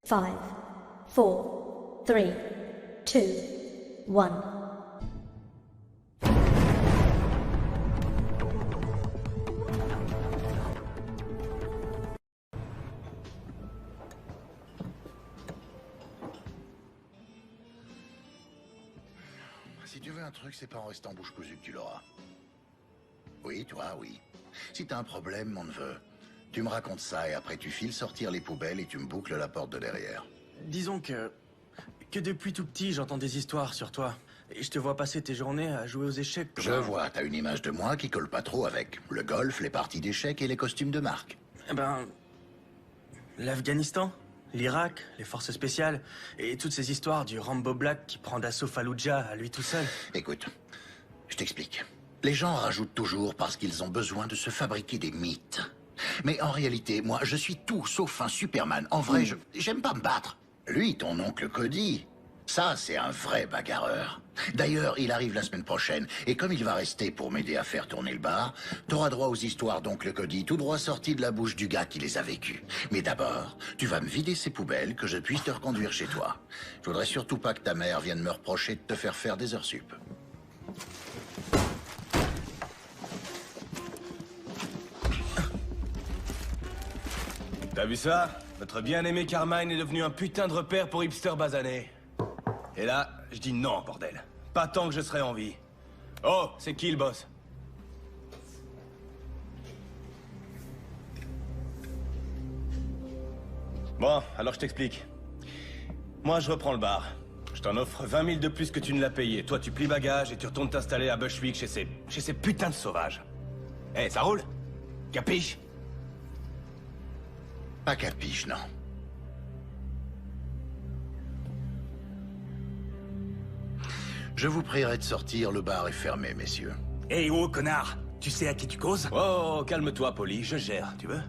5, 4, 3, 2, 1. Si tu veux un truc, c'est pas en restant bouche cousue que tu l'auras. Oui, toi, oui. Si t'as un problème, mon neveu, tu me racontes ça et après tu files sortir les poubelles et tu me boucles la porte de derrière. Disons que depuis tout petit, j'entends des histoires sur toi. Et je te vois passer tes journées à jouer aux échecs. Je vois, t'as une image de moi qui colle pas trop avec le golf, les parties d'échecs et les costumes de marque. Eh ben... l'Afghanistan, l'Irak, les forces spéciales, et toutes ces histoires du Rambo Black qui prend d'assaut Fallujah à lui tout seul. Écoute, je t'explique. Les gens rajoutent toujours parce qu'ils ont besoin de se fabriquer des mythes. Mais en réalité, moi, je suis tout sauf un Superman. En vrai, j'aime pas me battre. Lui, ton oncle Cody, ça, c'est un vrai bagarreur. D'ailleurs, il arrive la semaine prochaine, et comme il va rester pour m'aider à faire tourner le bar, t'auras droit aux histoires d'oncle Cody, tout droit sorties de la bouche du gars qui les a vécues. Mais d'abord, tu vas me vider ces poubelles, que je puisse te reconduire chez toi. Je voudrais surtout pas que ta mère vienne me reprocher de te faire des heures sup. T'as vu ça? Notre bien-aimé Carmine est devenu un putain de repère pour hipster basané. Et là, je dis non, bordel. Pas tant que je serai en vie. Oh, c'est qui le boss? Bon, alors je t'explique. Moi, je reprends le bar. Je t'en offre 20 000 de plus que tu ne l'as payé. Toi, tu plies bagages et tu retournes t'installer à Bushwick chez ces putains de sauvages. Eh, ça roule? Capiche? Pas capiche, non. Je vous prierai de sortir, le bar est fermé, messieurs. Hey, oh, connard! Tu sais à qui tu causes? Oh, calme-toi, Polly, je gère, tu veux?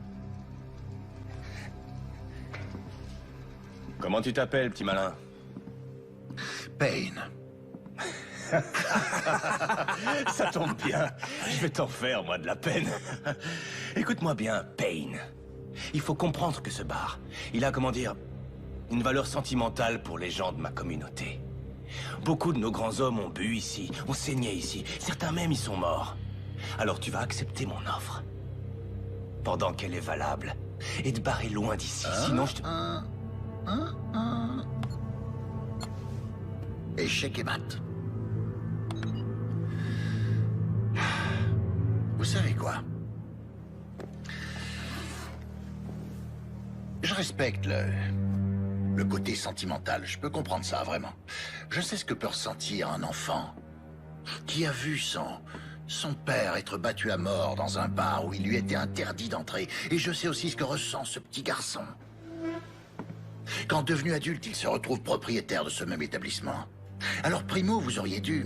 Comment tu t'appelles, petit malin? Payne. Ça tombe bien. Je vais t'en faire, moi, de la peine. Écoute-moi bien, Payne. Il faut comprendre que ce bar, il a, comment dire, une valeur sentimentale pour les gens de ma communauté. Beaucoup de nos grands hommes ont bu ici, ont saigné ici. Certains même y sont morts. Alors tu vas accepter mon offre. Pendant qu'elle est valable. Et te barrer loin d'ici, sinon je te... Échec et mat. Vous savez quoi? Je respecte le côté sentimental. Je peux comprendre ça, vraiment. Je sais ce que peut ressentir un enfant qui a vu son père être battu à mort dans un bar où il lui était interdit d'entrer. Et je sais aussi ce que ressent ce petit garçon. Quand devenu adulte, il se retrouve propriétaire de ce même établissement. Alors, primo, vous auriez dû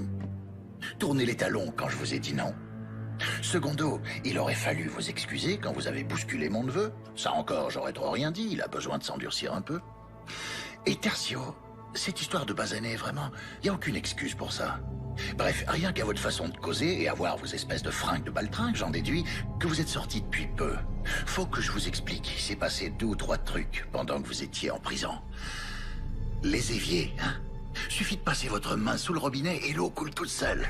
tourner les talons quand je vous ai dit non. Secondo, il aurait fallu vous excuser quand vous avez bousculé mon neveu. Ça encore, j'aurais trop rien dit, il a besoin de s'endurcir un peu. Et tertio, cette histoire de basané, vraiment, il n'y a aucune excuse pour ça. Bref, rien qu'à votre façon de causer et à voir vos espèces de fringues de baltringue, j'en déduis que vous êtes sortis depuis peu. Faut que je vous explique, il s'est passé 2 ou 3 trucs pendant que vous étiez en prison. Les éviers, hein? Suffit de passer votre main sous le robinet et l'eau coule toute seule.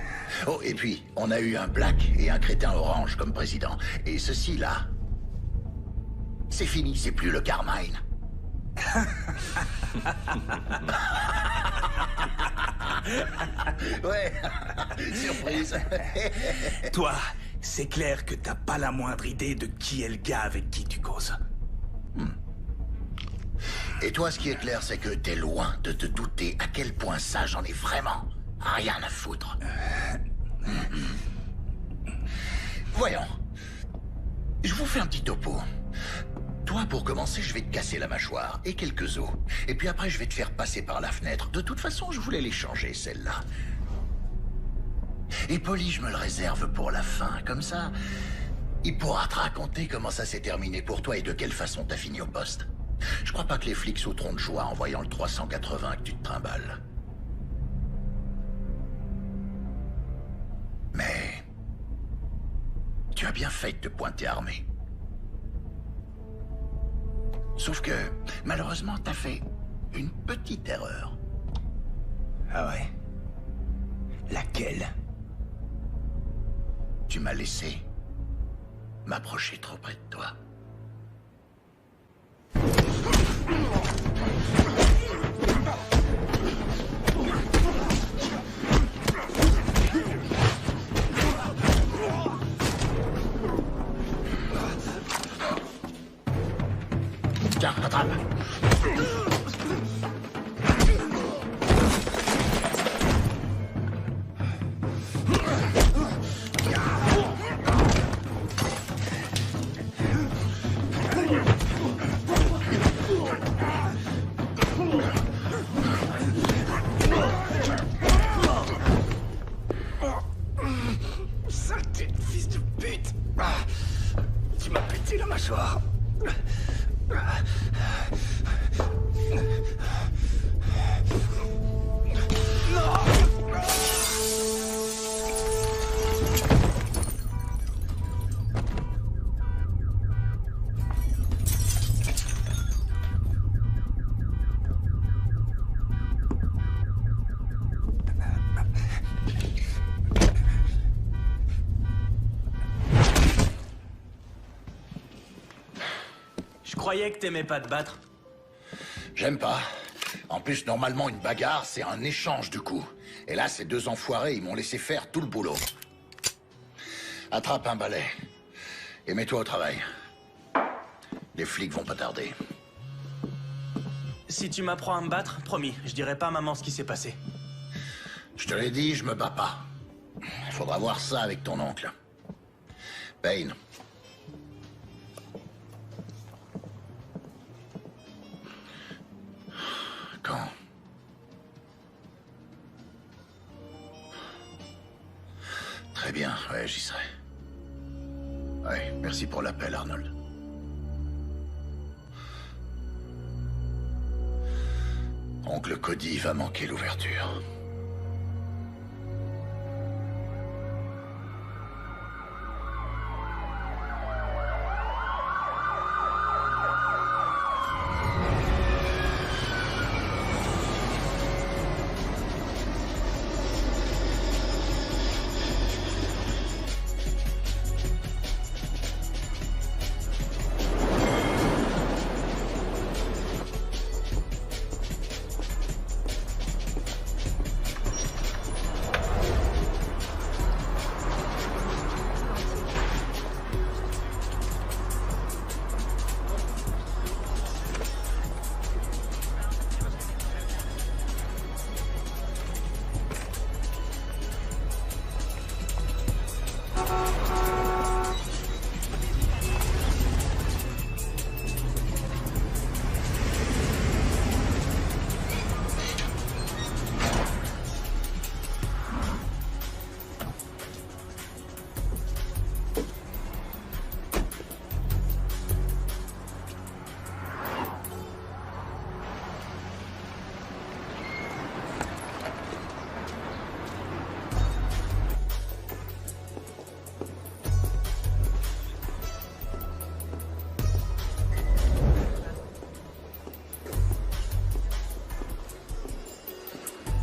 Oh, et puis, on a eu un black et un crétin orange comme président. Et ceci, là, c'est fini, c'est plus le Carmine. Ouais, surprise. Toi, c'est clair que t'as pas la moindre idée de qui est le gars avec qui tu causes. Et toi, ce qui est clair, c'est que t'es loin de te douter à quel point ça, j'en ai vraiment rien à foutre. Voyons. Je vous fais un petit topo. Toi, pour commencer, je vais te casser la mâchoire et quelques os. Et puis après, je vais te faire passer par la fenêtre. De toute façon, je voulais les changer, celle-là. Et Polly, je me le réserve pour la fin. Comme ça, il pourra te raconter comment ça s'est terminé pour toi et de quelle façon t'as fini au poste. Je crois pas que les flics sauteront de joie en voyant le 380 que tu te trimbales. Mais... tu as bien fait de te pointer armé. Sauf que, malheureusement, t'as fait une petite erreur. Ah ouais? Laquelle? Tu m'as laissé m'approcher trop près de toi. Tiens, attrape. Saleté de fils de pute! Tu m'as pété la mâchoire. Je croyais que t'aimais pas te battre. J'aime pas. En plus, normalement, une bagarre, c'est un échange de coups. Et là, ces deux enfoirés, ils m'ont laissé faire tout le boulot. Attrape un balai. Et mets-toi au travail. Les flics vont pas tarder. Si tu m'apprends à me battre, promis, je dirai pas à maman ce qui s'est passé. Je te l'ai dit, je me bats pas. Il faudra voir ça avec ton oncle. Payne. Quand? Très bien, ouais, j'y serai. Ouais, merci pour l'appel, Arnold. Oncle Cody va manquer l'ouverture.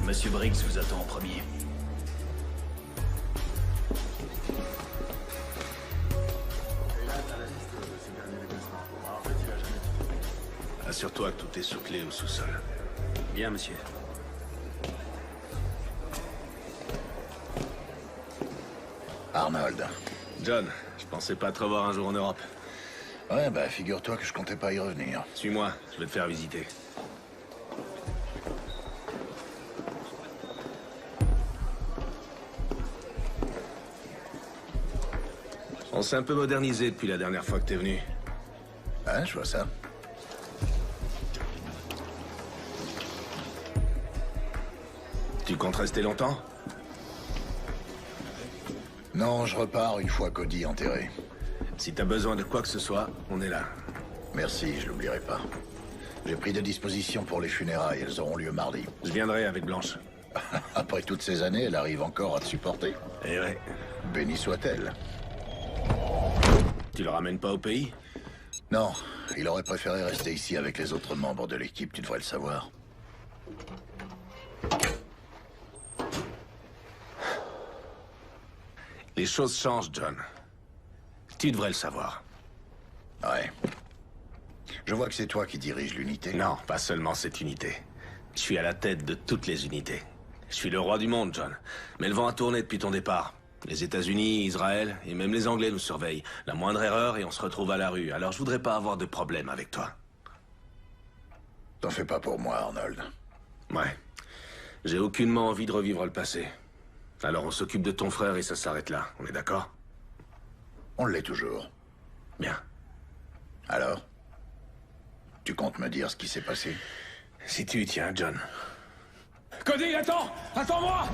Monsieur Briggs vous attend en premier. Assure-toi que tout est sous clé au sous-sol. Bien, monsieur. Arnold. John, je pensais pas te revoir un jour en Europe. Ouais, bah figure-toi que je comptais pas y revenir. Suis-moi, je vais te faire visiter. On s'est un peu modernisé depuis la dernière fois que t'es venu. Ouais, je vois ça. Tu comptes rester longtemps? Non, je repars une fois Cody enterré. Si t'as besoin de quoi que ce soit, on est là. Merci, je l'oublierai pas. J'ai pris des dispositions pour les funérailles, elles auront lieu mardi. Je viendrai avec Blanche. Après toutes ces années, elle arrive encore à te supporter. Eh ouais. Bénie soit-elle. Tu le ramènes pas au pays? Non, il aurait préféré rester ici avec les autres membres de l'équipe, tu devrais le savoir. Les choses changent, John. Tu devrais le savoir. Ouais. Je vois que c'est toi qui dirige l'unité. Non, pas seulement cette unité. Je suis à la tête de toutes les unités. Je suis le roi du monde, John. Mais le vent a tourné depuis ton départ. Les États-Unis, Israël et même les Anglais nous surveillent. La moindre erreur et on se retrouve à la rue. Alors je voudrais pas avoir de problème avec toi. T'en fais pas pour moi, Arnold. Ouais. J'ai aucunement envie de revivre le passé. Alors on s'occupe de ton frère et ça s'arrête là. On est d'accord? On l'est toujours. Bien. Alors? Tu comptes me dire ce qui s'est passé? Si tu y tiens, John. Cody, attends! Attends-moi!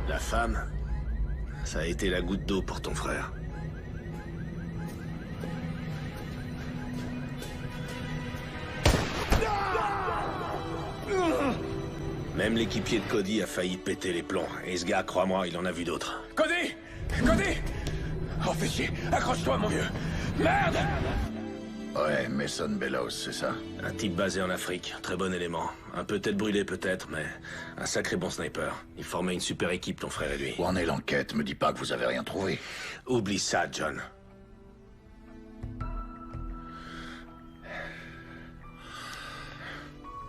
La femme, ça a été la goutte d'eau pour ton frère. Même l'équipier de Cody a failli péter les plombs. Et ce gars, crois-moi, il en a vu d'autres. Cody! Cody! Oh, fais chier! Accroche-toi, mon vieux! Merde! Ouais, Mason Bellows, c'est ça? Un type basé en Afrique, très bon élément. Un peu tête brûlée peut-être, mais un sacré bon sniper. Il formait une super équipe, ton frère et lui. Où en est l'enquête? Me dis pas que vous avez rien trouvé. Oublie ça, John.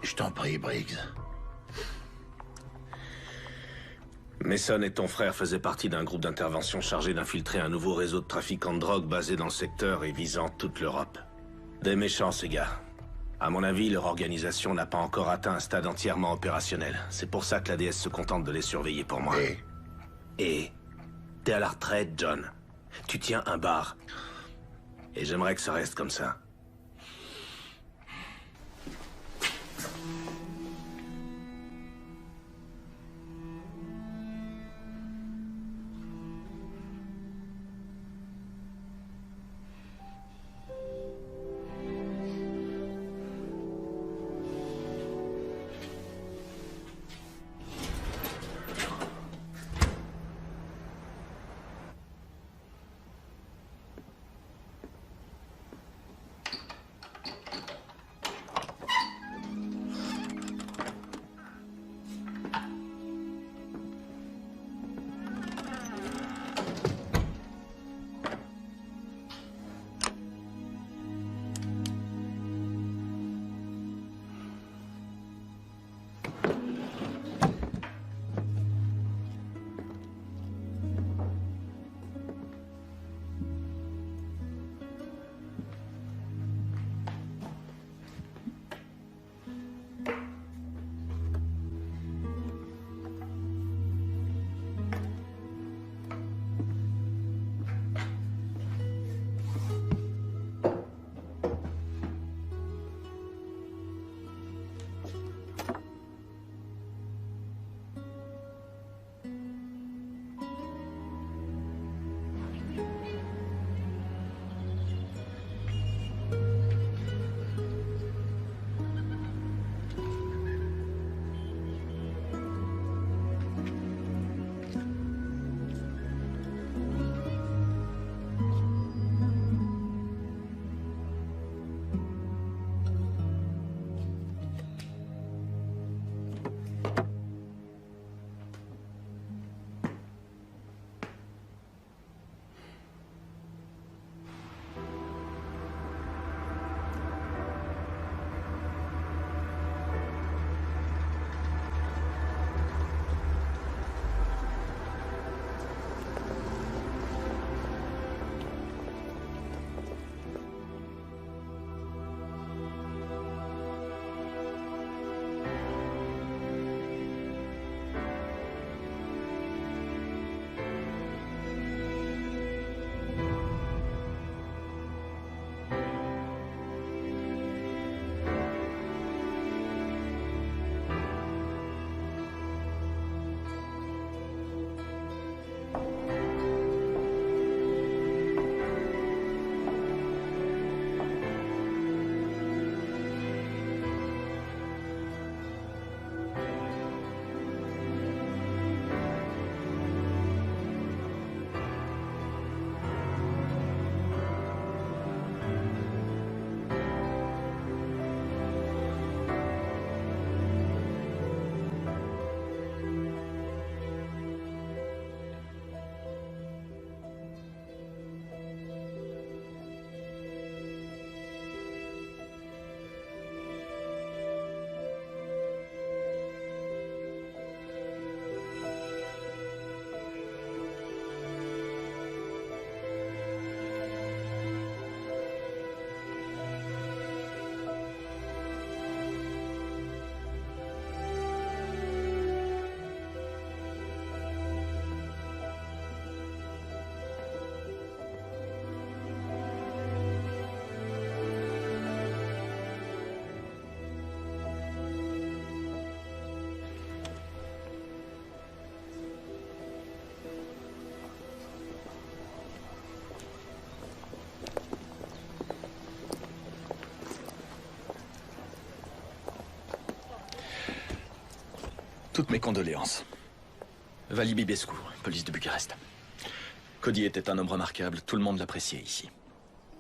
Je t'en prie, Briggs. Mason et ton frère faisaient partie d'un groupe d'intervention chargé d'infiltrer un nouveau réseau de trafiquants de drogue basé dans le secteur et visant toute l'Europe. Des méchants, ces gars. À mon avis, leur organisation n'a pas encore atteint un stade entièrement opérationnel. C'est pour ça que la déesse se contente de les surveiller pour moi. Et t'es à la retraite, John. Tu tiens un bar. Et j'aimerais que ça reste comme ça. Toutes mes condoléances. Vali Bibescu, police de Bucarest. Cody était un homme remarquable, tout le monde l'appréciait ici.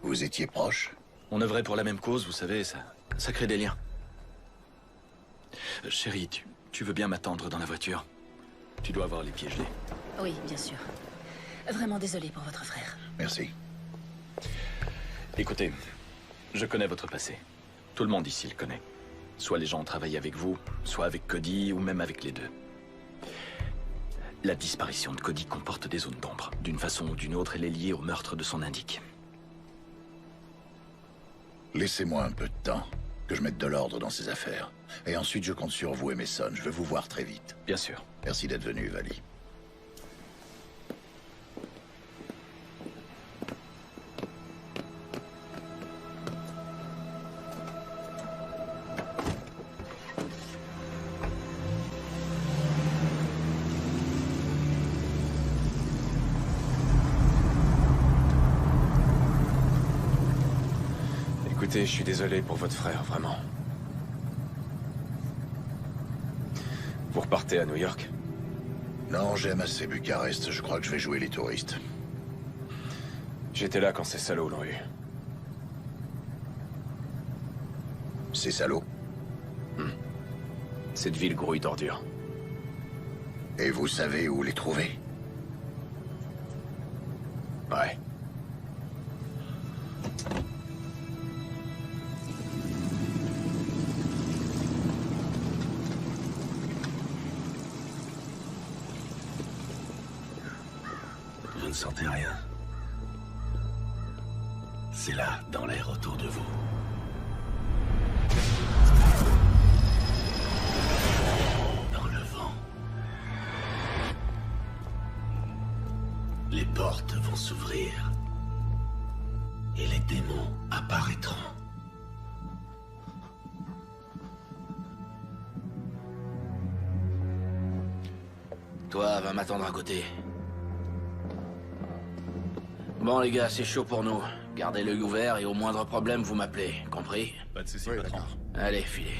Vous étiez proche? On œuvrait pour la même cause, vous savez, ça crée des liens. Chérie, tu veux bien m'attendre dans la voiture? Tu dois avoir les pieds gelés. Oui, bien sûr. Vraiment désolé pour votre frère. Merci. Écoutez, je connais votre passé. Tout le monde ici le connaît. Soit les gens ont travaillé avec vous, soit avec Cody, ou même avec les deux. La disparition de Cody comporte des zones d'ombre. D'une façon ou d'une autre, elle est liée au meurtre de son indique. Laissez-moi un peu de temps, que je mette de l'ordre dans ces affaires. Et ensuite, je compte sur vous et Mason. Je veux vous voir très vite. Bien sûr. Merci d'être venu, Vali. Écoutez, je suis désolé pour votre frère, vraiment. Vous repartez à New York? Non, j'aime assez Bucarest. Je crois que je vais jouer les touristes. J'étais là quand ces salauds l'ont eu. Ces salauds? Cette ville grouille d'ordures. Et vous savez où les trouver? Ouais. Vous ne sentez rien. C'est là, dans l'air autour de vous. Dans le vent. Les portes vont s'ouvrir. Et les démons apparaîtront. Toi, va m'attendre à côté. Bon les gars, c'est chaud pour nous. Gardez l'œil ouvert et au moindre problème, vous m'appelez. Compris? Pas de soucis, patron. Allez, filez.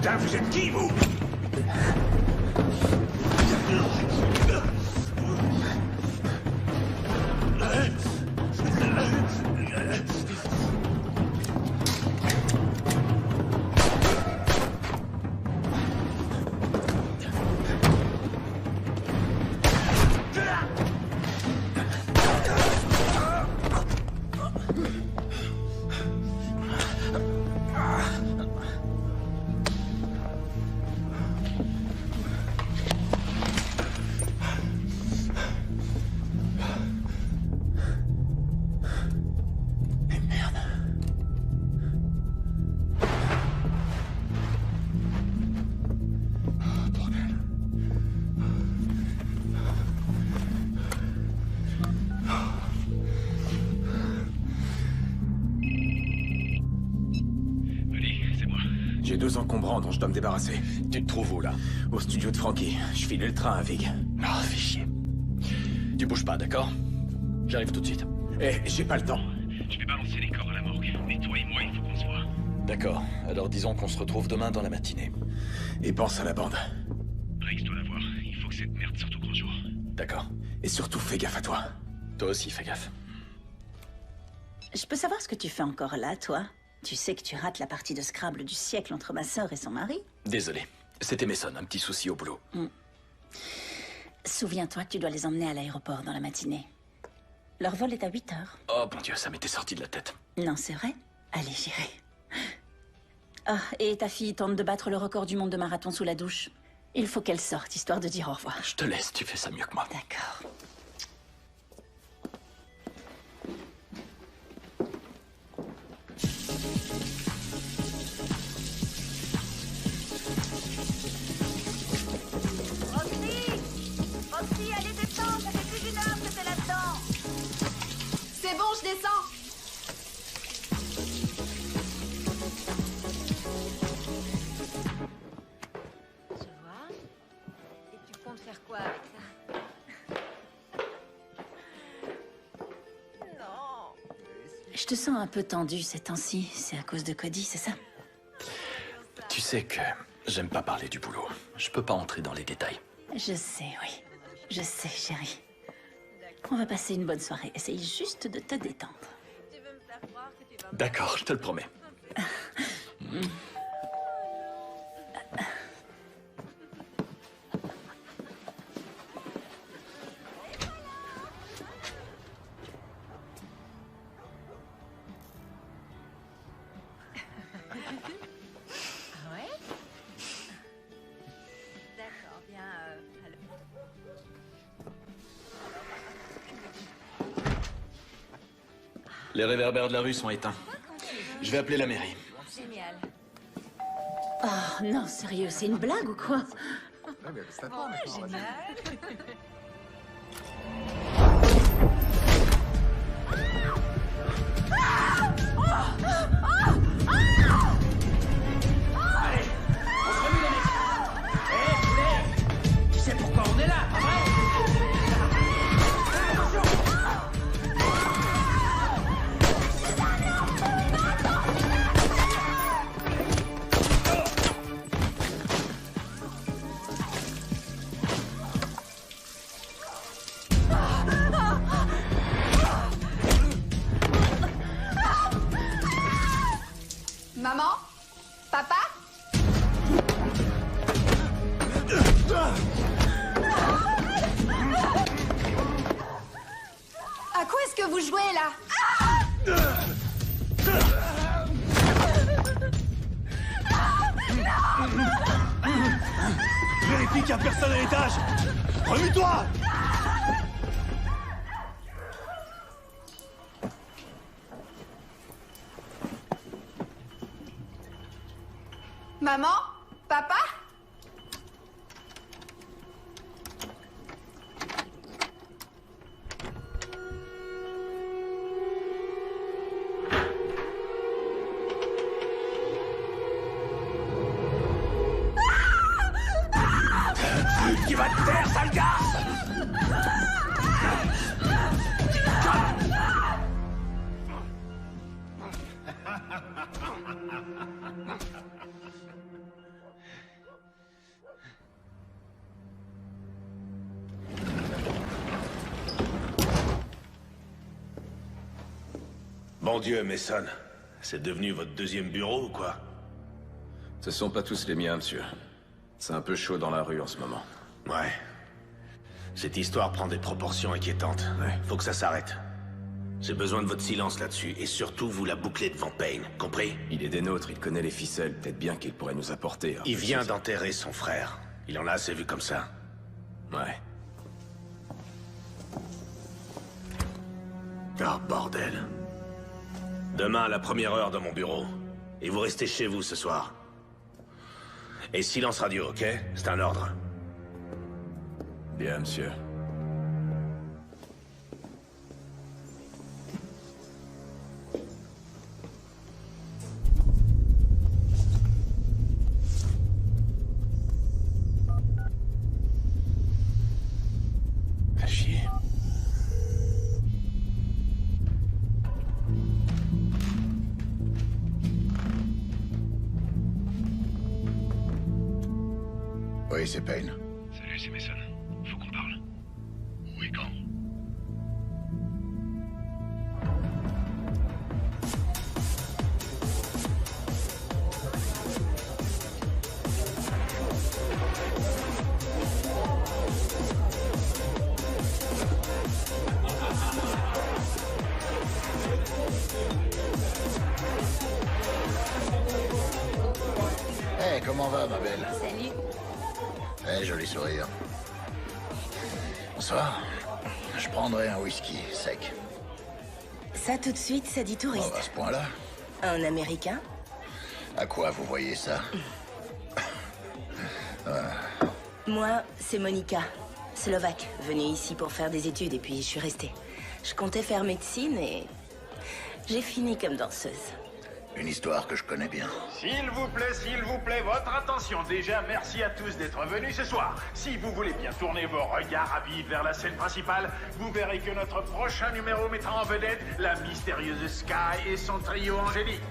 Putain, vous êtes qui, vous? 2 encombrants dont je dois me débarrasser. Tu te trouves où, là? Au studio de Frankie. Je filais le train à Vig. Ah, fais chier. Tu bouges pas, d'accord? J'arrive tout de suite. Eh, j'ai pas le temps. Je vais balancer les corps à la morgue. Mais toi et moi, il faut qu'on se voit. D'accord. Alors disons qu'on se retrouve demain dans la matinée. Et pense à la bande. Rex doit la voir. Il faut que cette merde sorte au grand jour. D'accord. Et surtout, fais gaffe à toi. Toi aussi, fais gaffe. Je peux savoir ce que tu fais encore là, toi? Tu sais que tu rates la partie de Scrabble du siècle entre ma sœur et son mari? Désolé. C'était Mason, un petit souci au boulot. Souviens-toi que tu dois les emmener à l'aéroport dans la matinée. Leur vol est à 8 heures. Oh mon Dieu, ça m'était sorti de la tête. Non, c'est vrai? Allez, j'irai. Ah, et ta fille tente de battre le record du monde de marathon sous la douche. Il faut qu'elle sorte, histoire de dire au revoir. Je te laisse, tu fais ça mieux que moi. D'accord. Roxy, allez descendre, ça fait plus d'1 heure que t'es là-dedans. C'est bon, je descends. Je vois. Et tu comptes faire quoi avec ça? Non. Je te sens un peu tendue ces temps-ci. C'est à cause de Cody, c'est ça? Tu sais que j'aime pas parler du boulot. Je peux pas entrer dans les détails. Je sais, oui. Je sais, chérie. On va passer une bonne soirée. Essaye juste de te détendre. Tu veux me faire croire que tu vas... D'accord, je te le promets. Ah ouais? D'accord, bien, alors... Les réverbères de la rue sont éteints. Je vais appeler la mairie. Génial. Oh non, sérieux, c'est une blague ou quoi? Génial. Tu sais pourquoi on est là, pas vrai? Maman? Papa? À quoi est-ce que vous jouez là? Vérifie qu'il n'y a personne à l'étage. Remue-toi. Maman? Papa? Qui va te taire, sale garce! Bon Dieu, Mason. C'est devenu votre deuxième bureau ou quoi? Ce sont pas tous les miens, monsieur. C'est un peu chaud dans la rue en ce moment. Ouais. Cette histoire prend des proportions inquiétantes. Faut que ça s'arrête. J'ai besoin de votre silence là-dessus, et surtout vous la bouclez devant Payne, compris? Il est des nôtres, il connaît les ficelles. Peut-être bien qu'il pourrait nous apporter. Il vient d'enterrer son frère. Il en a assez vu comme ça. Ouais. Ah, bordel. Demain à la première heure dans mon bureau. Et vous restez chez vous ce soir. Et silence radio, ok? C'est un ordre. Bien, monsieur. Oui, c'est Payne. Salut, c'est Mason. Faut qu'on parle. Où et quand? Hey, comment va, ma belle? Salut. Eh, joli sourire. Bonsoir. Je prendrai un whisky sec. Ça tout de suite, ça dit touriste. Oh, à ce point-là? Un Américain? À quoi vous voyez ça? Moi, c'est Monica, slovaque, venue ici pour faire des études et puis je suis restée. Je comptais faire médecine et j'ai fini comme danseuse. Une histoire que je connais bien. S'il vous plaît, votre attention. Déjà, merci à tous d'être venus ce soir. Si vous voulez bien tourner vos regards avides vers la scène principale, vous verrez que notre prochain numéro mettra en vedette la mystérieuse Sky et son trio angélique.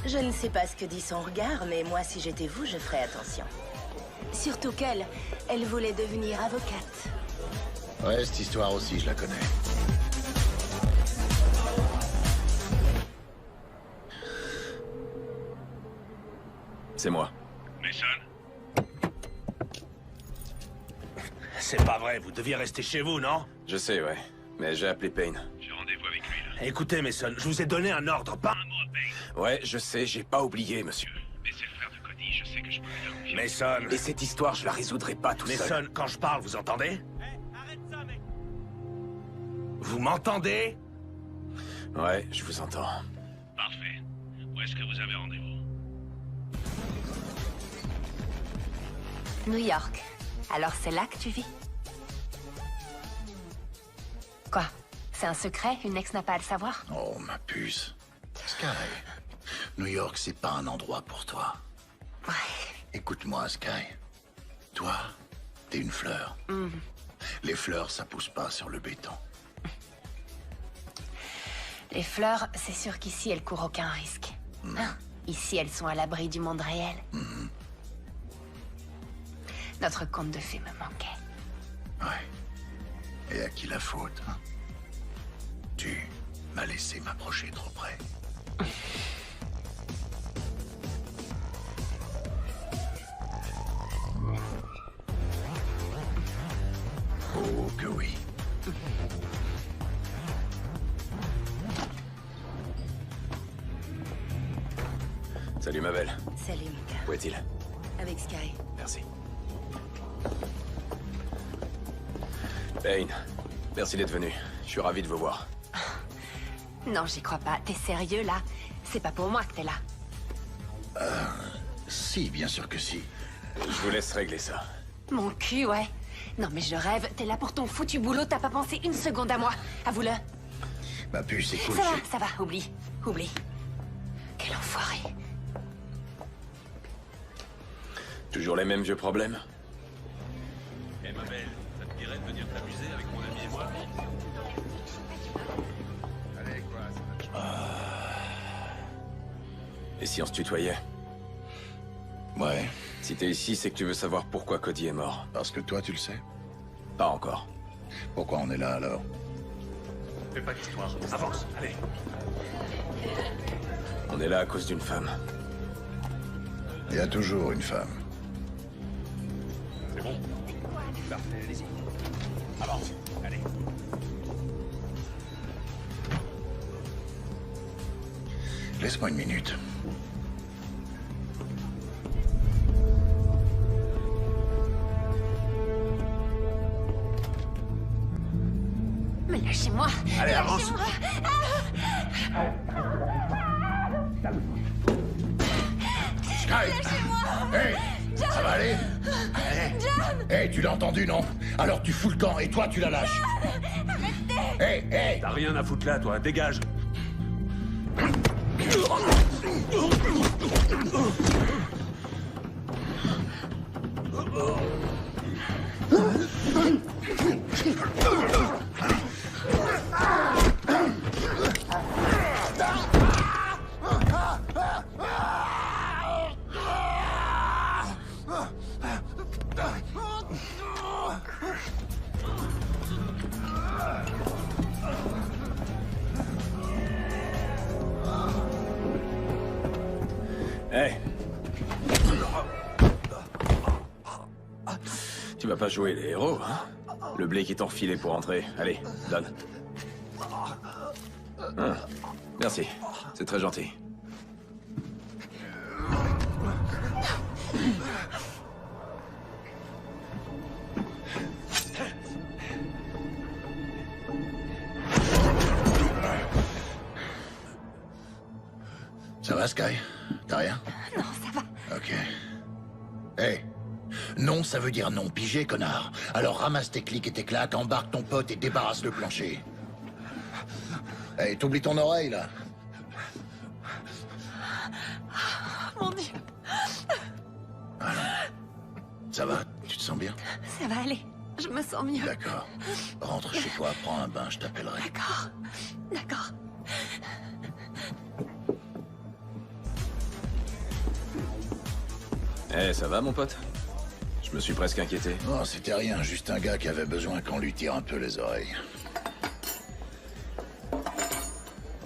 Je ne sais pas ce que dit son regard, mais moi, si j'étais vous, je ferais attention. Surtout qu'elle, elle voulait devenir avocate. Ouais, cette histoire aussi, je la connais. C'est moi. Mason? C'est pas vrai, vous deviez rester chez vous, non? Je sais, ouais. Mais j'ai appelé Payne. J'ai rendez-vous avec lui, là. Écoutez, Mason, je vous ai donné un ordre, pas un mot à Payne. Ouais, je sais, j'ai pas oublié, monsieur. Mais c'est le frère de Cody, je sais que je peux lui faire confiance. Mason! Et cette histoire, je la résoudrai pas tout seul. Mason, quand je parle, vous entendez? Arrête ça, mec! Vous m'entendez? Ouais, je vous entends. Parfait. Où est-ce que vous avez rendez-vous? New York. Alors c'est là que tu vis? Quoi? C'est un secret? Une ex n'a pas à le savoir? Oh, ma puce. Sky, New York, c'est pas un endroit pour toi. Ouais. Écoute-moi, Sky. Toi, t'es une fleur. Les fleurs, ça pousse pas sur le béton. Les fleurs, c'est sûr qu'ici, elles courent aucun risque. Hein? Ici, elles sont à l'abri du monde réel. Notre conte de fées me manquait. Ouais. Et à qui la faute, hein? Tu m'as laissé m'approcher trop près. Oh, que oui. Salut, ma belle. Salut, Mika. Où est-il? Avec Sky. Merci. Payne, merci d'être venu. Je suis ravi de vous voir. Non, j'y crois pas. T'es sérieux, là? C'est pas pour moi que t'es là. Si, bien sûr que si. Je vous laisse régler ça. Mon cul, ouais. Non, mais je rêve. T'es là pour ton foutu boulot. T'as pas pensé une seconde à moi. Avoue-le. Ma puce, c'est cool. Ça va. Oublie. Oublie. Quel enfoiré. Toujours les mêmes vieux problèmes? Eh, ma belle, ça te dirait de venir t'amuser avec mon ami et moi? Allez, quoi, Et si on se tutoyait? Ouais. Si t'es ici, c'est que tu veux savoir pourquoi Cody est mort. Parce que toi, tu le sais. Pas encore. Pourquoi on est là, alors? Fais pas d'histoire. Avance, allez. On est là à cause d'une femme. Il y a toujours une femme. C'est bon? Parfait, allez-y. Avance, allez. Laisse-moi une minute. Mais lâchez-moi. Allez, avance. Sky! Hey! Ça va aller? Allez, Hé, tu l'as entendu, non? Alors tu fous le camp et toi tu la lâches. Arrêtez! Hé, T'as rien à foutre là, toi, dégage. Hey. Tu vas pas jouer les héros, hein? Le blé qui t'ont refilé pour entrer. Allez, donne. Merci, c'est très gentil. Ça va, Sky? T'as rien? Non, ça va. Ok. Hé. Non, ça veut dire non, pigé, connard. Alors ramasse tes clics et tes claques, embarque ton pote et débarrasse le plancher. Hé, t'oublies ton oreille, là? Mon Dieu. Alors, ça va? Tu te sens bien? Ça va aller. Je me sens mieux. D'accord. Rentre chez toi, prends un bain, je t'appellerai. D'accord. D'accord. Eh, ça va, mon pote? Je me suis presque inquiété. Non, c'était rien, juste un gars qui avait besoin qu'on lui tire un peu les oreilles.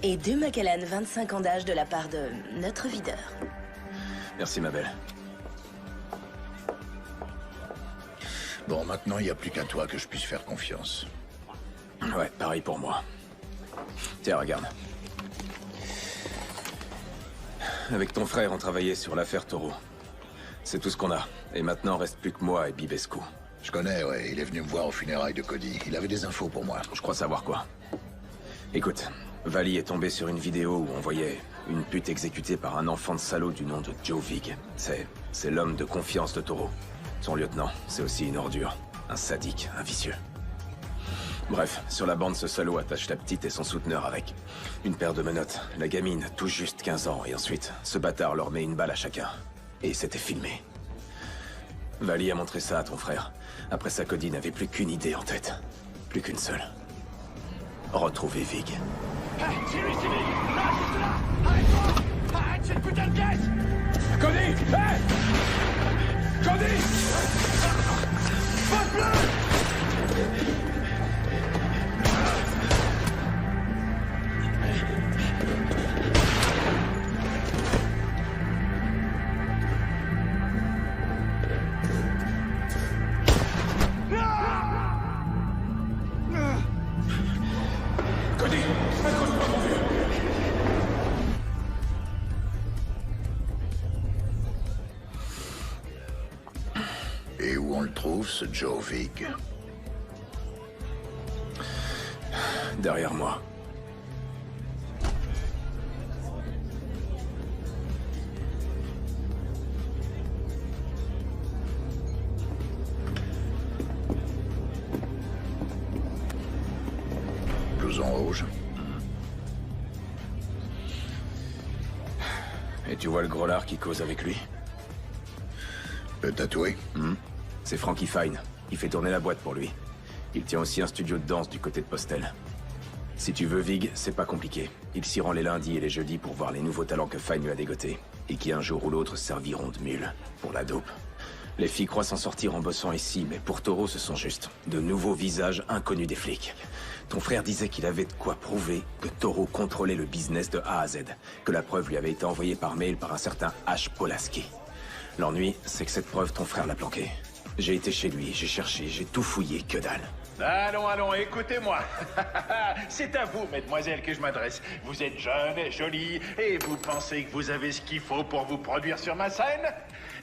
Et 2 Macallan, 25 ans d'âge de la part de notre videur. Merci, ma belle. Bon, maintenant, il n'y a plus qu'à toi que je puisse faire confiance. Ouais, pareil pour moi. Tiens, regarde. Avec ton frère, on travaillait sur l'affaire Taureau. C'est tout ce qu'on a. Et maintenant, reste plus que moi et Bibescu. Je connais, ouais. Il est venu me voir aux funérailles de Cody. Il avait des infos pour moi. Je crois savoir quoi. Écoute, Vali est tombé sur une vidéo où on voyait une pute exécutée par un enfant de salaud du nom de Joe Vig. C'est l'homme de confiance de Taureau. Son lieutenant, c'est aussi une ordure. Un sadique, un vicieux. Bref, sur la bande, ce salaud attache la petite et son souteneur avec une paire de menottes. La gamine, tout juste 15 ans. Et ensuite, ce bâtard leur met une balle à chacun. Et c'était filmé. Vali a montré ça à ton frère. Après ça, Cody n'avait plus qu'une idée en tête. Plus qu'une seule. Retrouver Vig. Hey, c'est lui, c'est lui! Là, juste là! Arrête-toi! Arrête cette putain de caisse! Cody! Hey! Cody! Vote bleu! Cody, accroche-toi, mon vieux. Et où on le trouve, ce Joe Vig? Derrière moi. Blouson rouge. Et tu vois le gros lard qui cause avec lui? Le tatoué? C'est Frankie Fine. Il fait tourner la boîte pour lui. Il tient aussi un studio de danse du côté de Postel. Si tu veux Vig, c'est pas compliqué. Il s'y rend les lundis et les jeudis pour voir les nouveaux talents que Fine lui a dégotés. Et qui un jour ou l'autre serviront de mule pour la dope. Les filles croient s'en sortir en bossant ici, mais pour Taureau, ce sont juste de nouveaux visages inconnus des flics. Ton frère disait qu'il avait de quoi prouver que Taureau contrôlait le business de A à Z, que la preuve lui avait été envoyée par mail par un certain H. Polaski. L'ennui, c'est que cette preuve, ton frère l'a planquée. J'ai été chez lui, j'ai cherché, j'ai tout fouillé, que dalle. Allons, allons, écoutez-moi. C'est à vous, mesdemoiselles, que je m'adresse. Vous êtes jeune, jolie, et vous pensez que vous avez ce qu'il faut pour vous produire sur ma scène?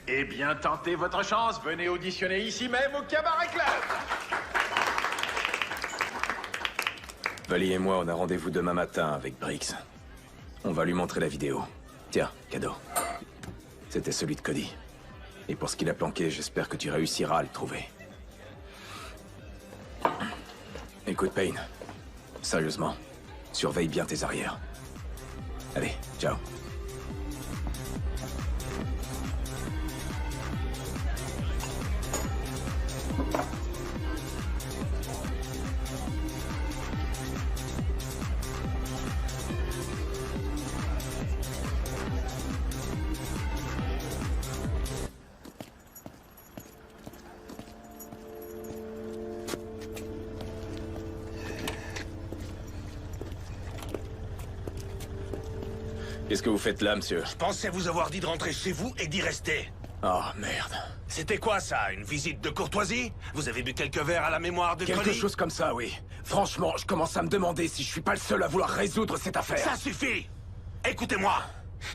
Eh bien, tentez votre chance. Venez auditionner ici même au Cabaret Club. Vali et moi, on a rendez-vous demain matin avec Briggs. On va lui montrer la vidéo. Tiens, cadeau. C'était celui de Cody. Et pour ce qu'il a planqué, j'espère que tu réussiras à le trouver. Écoute, Payne. Sérieusement, surveille bien tes arrières. Allez, ciao. Qu'est-ce que vous faites là, monsieur? Je pensais vous avoir dit de rentrer chez vous et d'y rester. Oh, merde. C'était quoi, ça? Une visite de courtoisie? Vous avez bu quelques verres à la mémoire de Quelque Cody? chose comme ça, oui. Franchement, je commence à me demander si je suis pas le seul à vouloir résoudre cette affaire. Ça suffit! Écoutez-moi!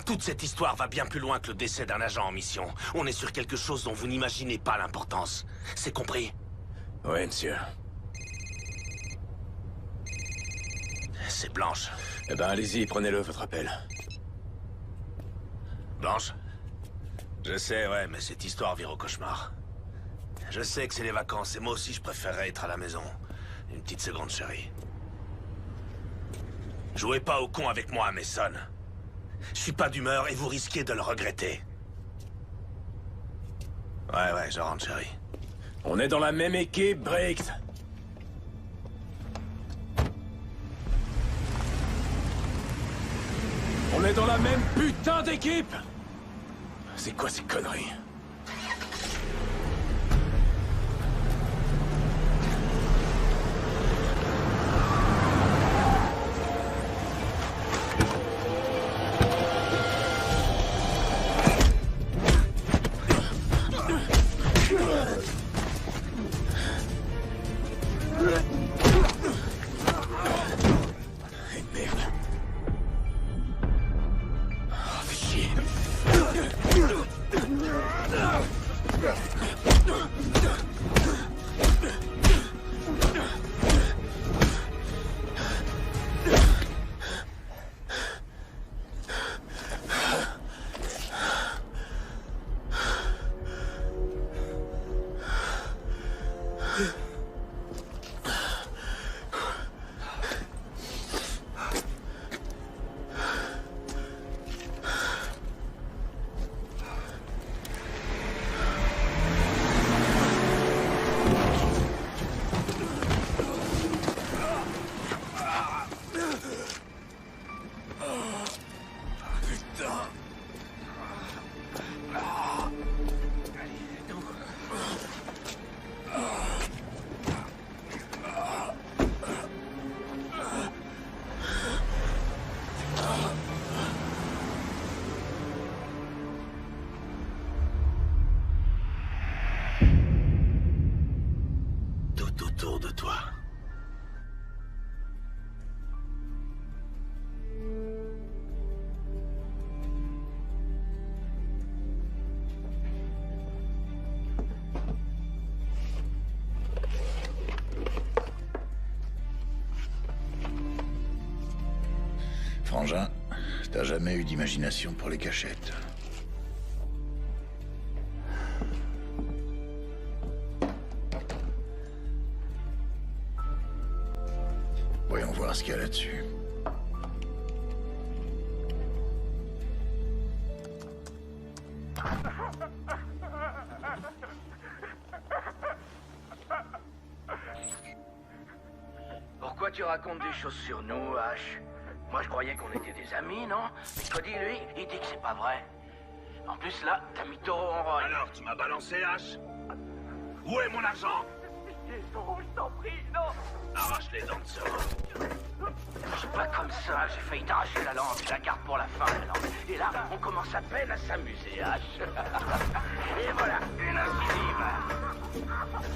Toute cette histoire va bien plus loin que le décès d'un agent en mission. On est sur quelque chose dont vous n'imaginez pas l'importance. C'est compris? Oui, monsieur. C'est Blanche. Eh ben, allez-y, prenez-le, votre appel. Blanche? Je sais, ouais, mais cette histoire vire au cauchemar. Je sais que c'est les vacances, et moi aussi je préférerais être à la maison. Une petite seconde, chérie. Jouez pas au con avec moi, Mason. Je suis pas d'humeur et vous risquez de le regretter. Ouais, je rentre, chérie. On est dans la même équipe, Briggs. On est dans la même putain d'équipe! C'est quoi ces conneries? Autour de toi. Frangin, t'as jamais eu d'imagination pour les cachettes. Voyons voir ce qu'il y a là-dessus. Pourquoi tu racontes des choses sur nous, Ash? Moi, je croyais qu'on était des amis, non? Mais Cody, lui, il dit que c'est pas vrai. En plus, là, t'as mis taureau en rôle. Alors, tu m'as balancé, Ash? Où est mon argent? Je t'en prie, non! Arrache les dents de ce rat. Je suis pas comme ça, j'ai failli t'arracher la langue, je la garde pour la fin, la langue. Et là, on commence à peine à s'amuser, Ash. Et voilà, une incisive.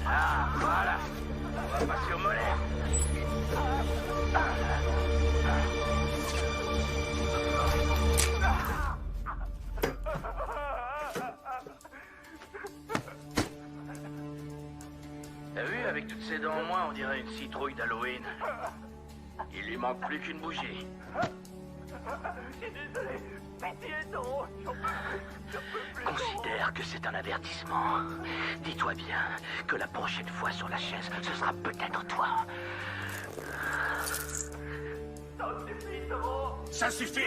Ah, voilà. On va passer au molaire. T'as vu, avec toutes ces dents en moins, on dirait une citrouille d'Halloween. Il lui manque plus qu'une bougie. Je suis désolé. Pitié, Toro. J'en peux plus. Considère que c'est un avertissement. Dis-toi bien que la prochaine fois sur la chaise, ce sera peut-être toi. Ça suffit, Toro. Ça suffit.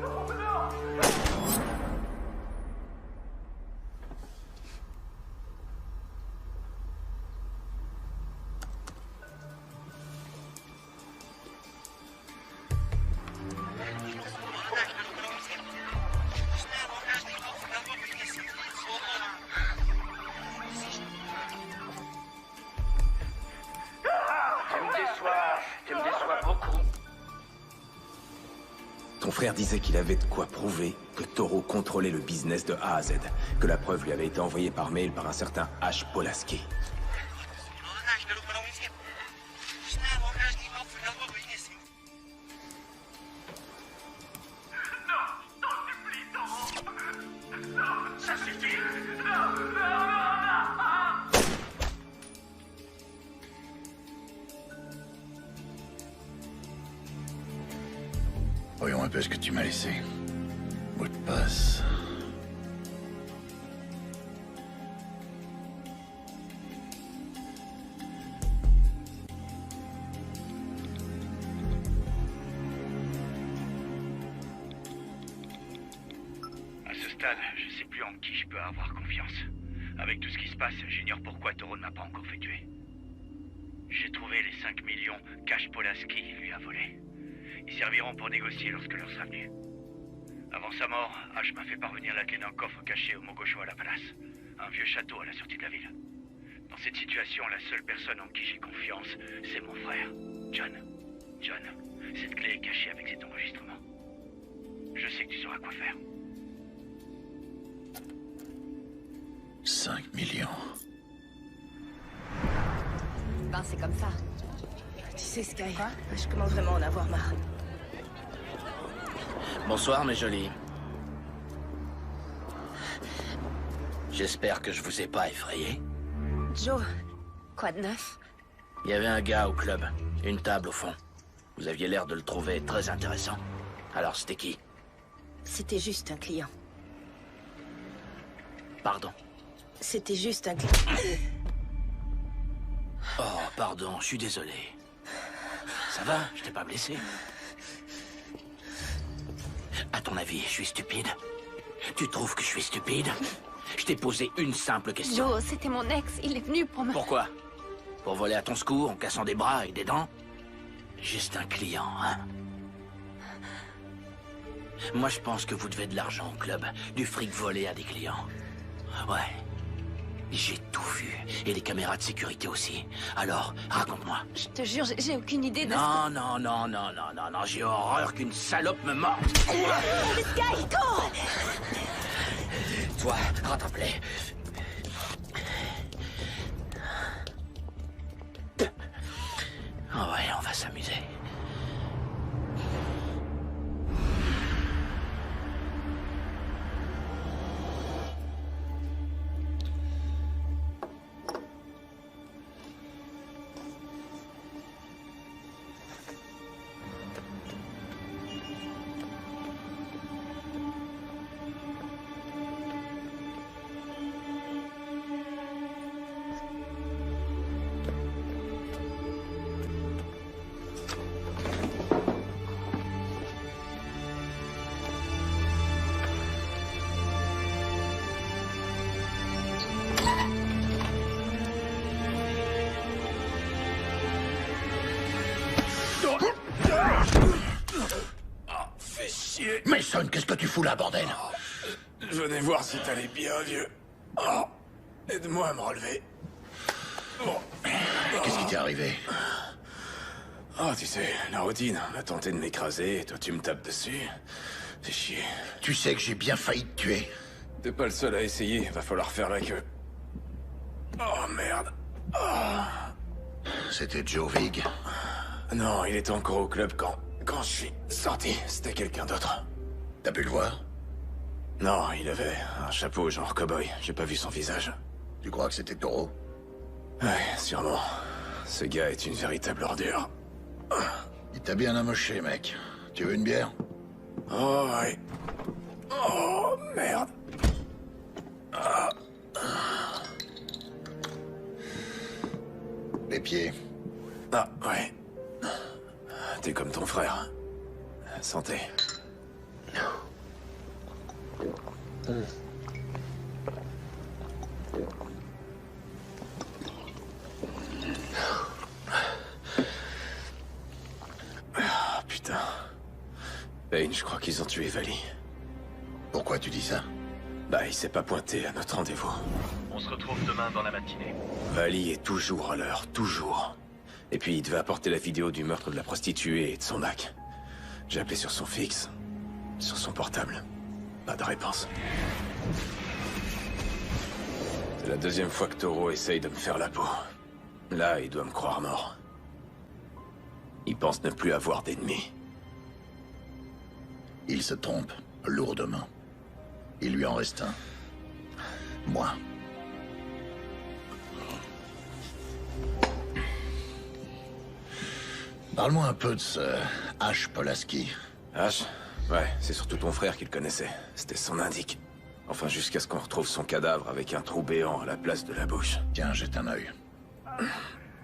Oh non. Tu me déçois beaucoup. Ton frère disait qu'il avait de quoi prouver que Toro contrôlait le business de A à Z, que la preuve lui avait été envoyée par mail par un certain H. Polaski. Ça suffit. Non. Voyons un peu ce que tu m'as laissé. Mot de passe. À ce stade, je sais plus en qui je peux avoir confiance. Avec tout ce qui se passe, j'ignore pourquoi Toro ne m'a pas encore fait tuer. J'ai trouvé les 5 millions qu'H. Polaski lui a volés. Ils serviront pour négocier lorsque l'heure sera venue. Avant sa mort, H m'a fait parvenir la clé d'un coffre caché au Mogosho à la Palace, un vieux château à la sortie de la ville. Dans cette situation, la seule personne en qui j'ai confiance, c'est mon frère, John. John, cette clé est cachée avec cet enregistrement. Je sais que tu sauras quoi faire. 5 millions. Ben, c'est comme ça. Tu sais, Sky, je commence vraiment à en avoir marre. Bonsoir, mes jolis. J'espère que je vous ai pas effrayé. Joe, quoi de neuf? Il y avait un gars au club, une table au fond. Vous aviez l'air de le trouver très intéressant. Alors, c'était qui? C'était juste un client. Pardon. C'était juste un client. Oh, pardon, je suis désolé. Ça va? Je t'ai pas blessé? À ton avis, je suis stupide? Tu trouves que je suis stupide? Je t'ai posé une simple question. Joe, c'était mon ex. Il est venu pour me... Pourquoi? Pour voler à ton secours en cassant des bras et des dents? Juste un client, hein? Moi, je pense que vous devez de l'argent au club. Du fric volé à des clients. Ouais. J'ai tout vu. Et les caméras de sécurité aussi. Alors, raconte-moi. Je te jure, j'ai aucune idée de Non, j'ai horreur qu'une salope me morde. Sky, cours! Toi, rattrape-les. Oh ouais, on va s'amuser. Mason, qu'est-ce que tu fous là, bordel? Je venais voir si t'allais bien, vieux. Oh, aide-moi à me relever. Bon. Qu'est-ce qui t'est arrivé? Oh, tu sais, la routine. On a tenté de m'écraser et toi tu me tapes dessus. Fais chier. Tu sais que j'ai bien failli te tuer. T'es pas le seul à essayer, va falloir faire la queue. Oh, merde. Oh. C'était Joe Vig? Non, il était encore au club quand je suis sorti. C'était quelqu'un d'autre. T'as pu le voir? Non, il avait un chapeau genre cow-boy. J'ai pas vu son visage. Tu crois que c'était Toro? Ouais, sûrement. Ce gars est une véritable ordure. Il t'a bien amoché, mec. Tu veux une bière? Oh, ouais. Oh, merde. Les pieds. Ah, ouais. T'es comme ton frère. Santé. Ah, putain. Payne, je crois qu'ils ont tué Vali. Pourquoi tu dis ça? Bah, il s'est pas pointé à notre rendez-vous. On se retrouve demain dans la matinée. Vali est toujours à l'heure, toujours. Et puis il devait apporter la vidéo du meurtre de la prostituée et de son hack. J'ai appelé sur son fixe, sur son portable. Pas de réponse. C'est la deuxième fois que Toro essaye de me faire la peau. Là, il doit me croire mort. Il pense ne plus avoir d'ennemis. Il se trompe, lourdement. Il lui en reste un. Moi. Parle-moi un peu de ce H. Polaski. H? Ouais, c'est surtout ton frère qui le connaissait. C'était son indique. Enfin, jusqu'à ce qu'on retrouve son cadavre avec un trou béant à la place de la bouche. Tiens, jette un œil.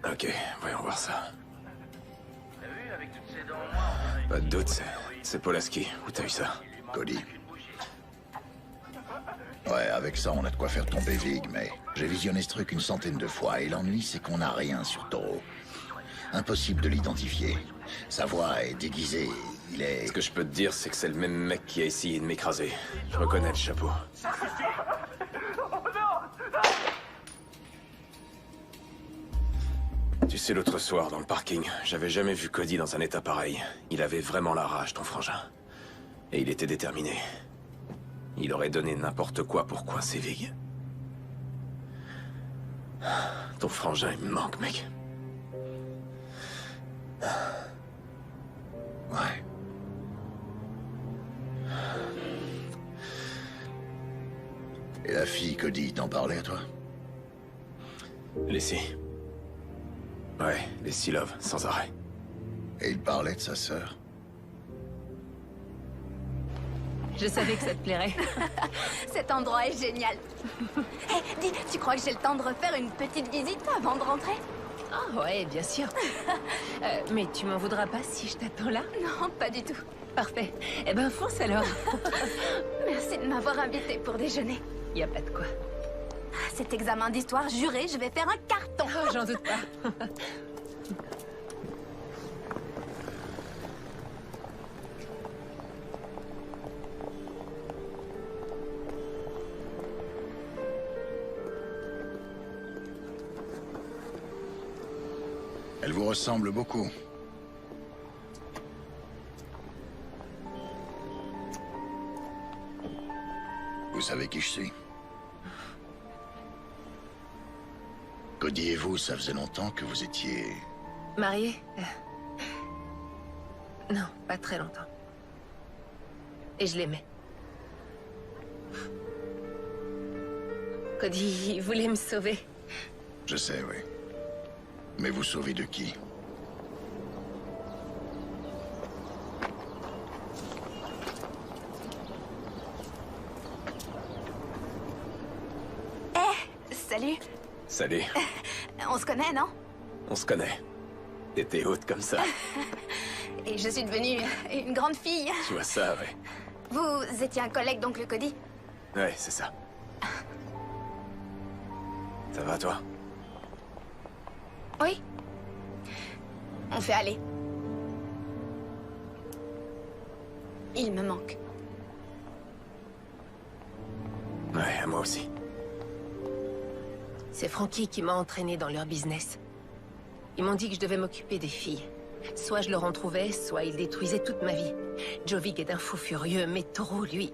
Ok, voyons voir ça. Pas de doute, c'est Polaski. Où t'as eu ça? Cody. Ouais, avec ça, on a de quoi faire tomber Vig, mais j'ai visionné ce truc une centaine de fois, et l'ennui, c'est qu'on n'a rien sur Toro. Impossible de l'identifier. Sa voix est déguisée, il est... Ce que je peux te dire, c'est que c'est le même mec qui a essayé de m'écraser. Je reconnais le chapeau. Tu sais, l'autre soir, dans le parking, j'avais jamais vu Cody dans un état pareil. Il avait vraiment la rage, ton frangin. Et il était déterminé. Il aurait donné n'importe quoi pour coincer Vig. Ton frangin, il me manque, mec. Ouais. Et la fille Cody, t'en parlait, toi? Lessie. Ouais, Lessie Love, sans arrêt. Et il parlait de sa sœur? Je savais que ça te plairait. Cet endroit est génial. Hé, dis, tu crois que j'ai le temps de refaire une petite visite avant de rentrer? Ah ouais, bien sûr. Mais tu m'en voudras pas si je t'attends là? Non, pas du tout. Parfait. Eh ben, fonce alors. Merci de m'avoir invité pour déjeuner. Y a pas de quoi. Cet examen d'histoire, juré, je vais faire un carton. Oh, j'en doute pas. Elle vous ressemble beaucoup. Vous savez qui je suis? Cody et vous, ça faisait longtemps que vous étiez... Mariée? Non, pas très longtemps. Et je l'aimais. Cody, il voulait me sauver. Je sais, oui. Mais vous sauvez de qui? Salut. Salut. On se connaît, non? On se connaît. T'étais haute comme ça. Et je suis devenue une grande fille. Tu vois ça, ouais. Vous étiez un collègue d'oncle Cody? Ouais, c'est ça. Ça va, toi? Oui. On fait aller. Il me manque. Ouais, à moi aussi. C'est Frankie qui m'a entraîné dans leur business. Ils m'ont dit que je devais m'occuper des filles. Soit je leur en trouvais, soit ils détruisaient toute ma vie. Jovic est un fou furieux, mais Toro, lui...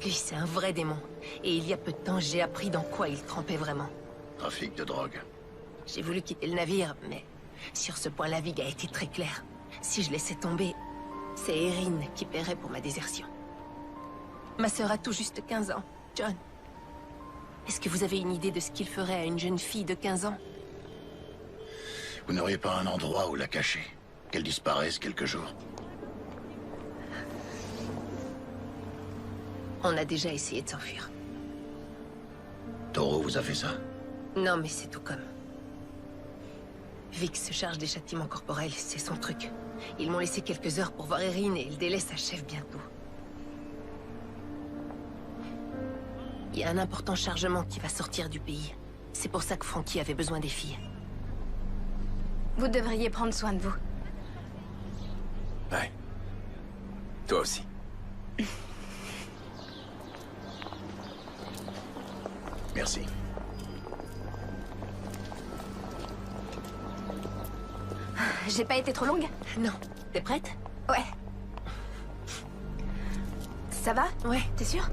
Lui, c'est un vrai démon. Et il y a peu de temps, j'ai appris dans quoi il trempait vraiment. Trafic de drogue. J'ai voulu quitter le navire, mais... Sur ce point, la Vig a été très claire. Si je laissais tomber, c'est Erin qui paierait pour ma désertion. Ma sœur a tout juste 15 ans, John. Est-ce que vous avez une idée de ce qu'il ferait à une jeune fille de 15 ans? Vous n'auriez pas un endroit où la cacher? Qu'elle disparaisse quelques jours? On a déjà essayé de s'enfuir. Toro vous a fait ça? Non, mais c'est tout comme. Vic se charge des châtiments corporels, c'est son truc. Ils m'ont laissé quelques heures pour voir Erin et le délai s'achève bientôt. Il y a un important chargement qui va sortir du pays. C'est pour ça que Frankie avait besoin des filles. Vous devriez prendre soin de vous. Ouais. Toi aussi. Merci. J'ai pas été trop longue? Non. T'es prête? Ouais. Ça va? Ouais. T'es sûre?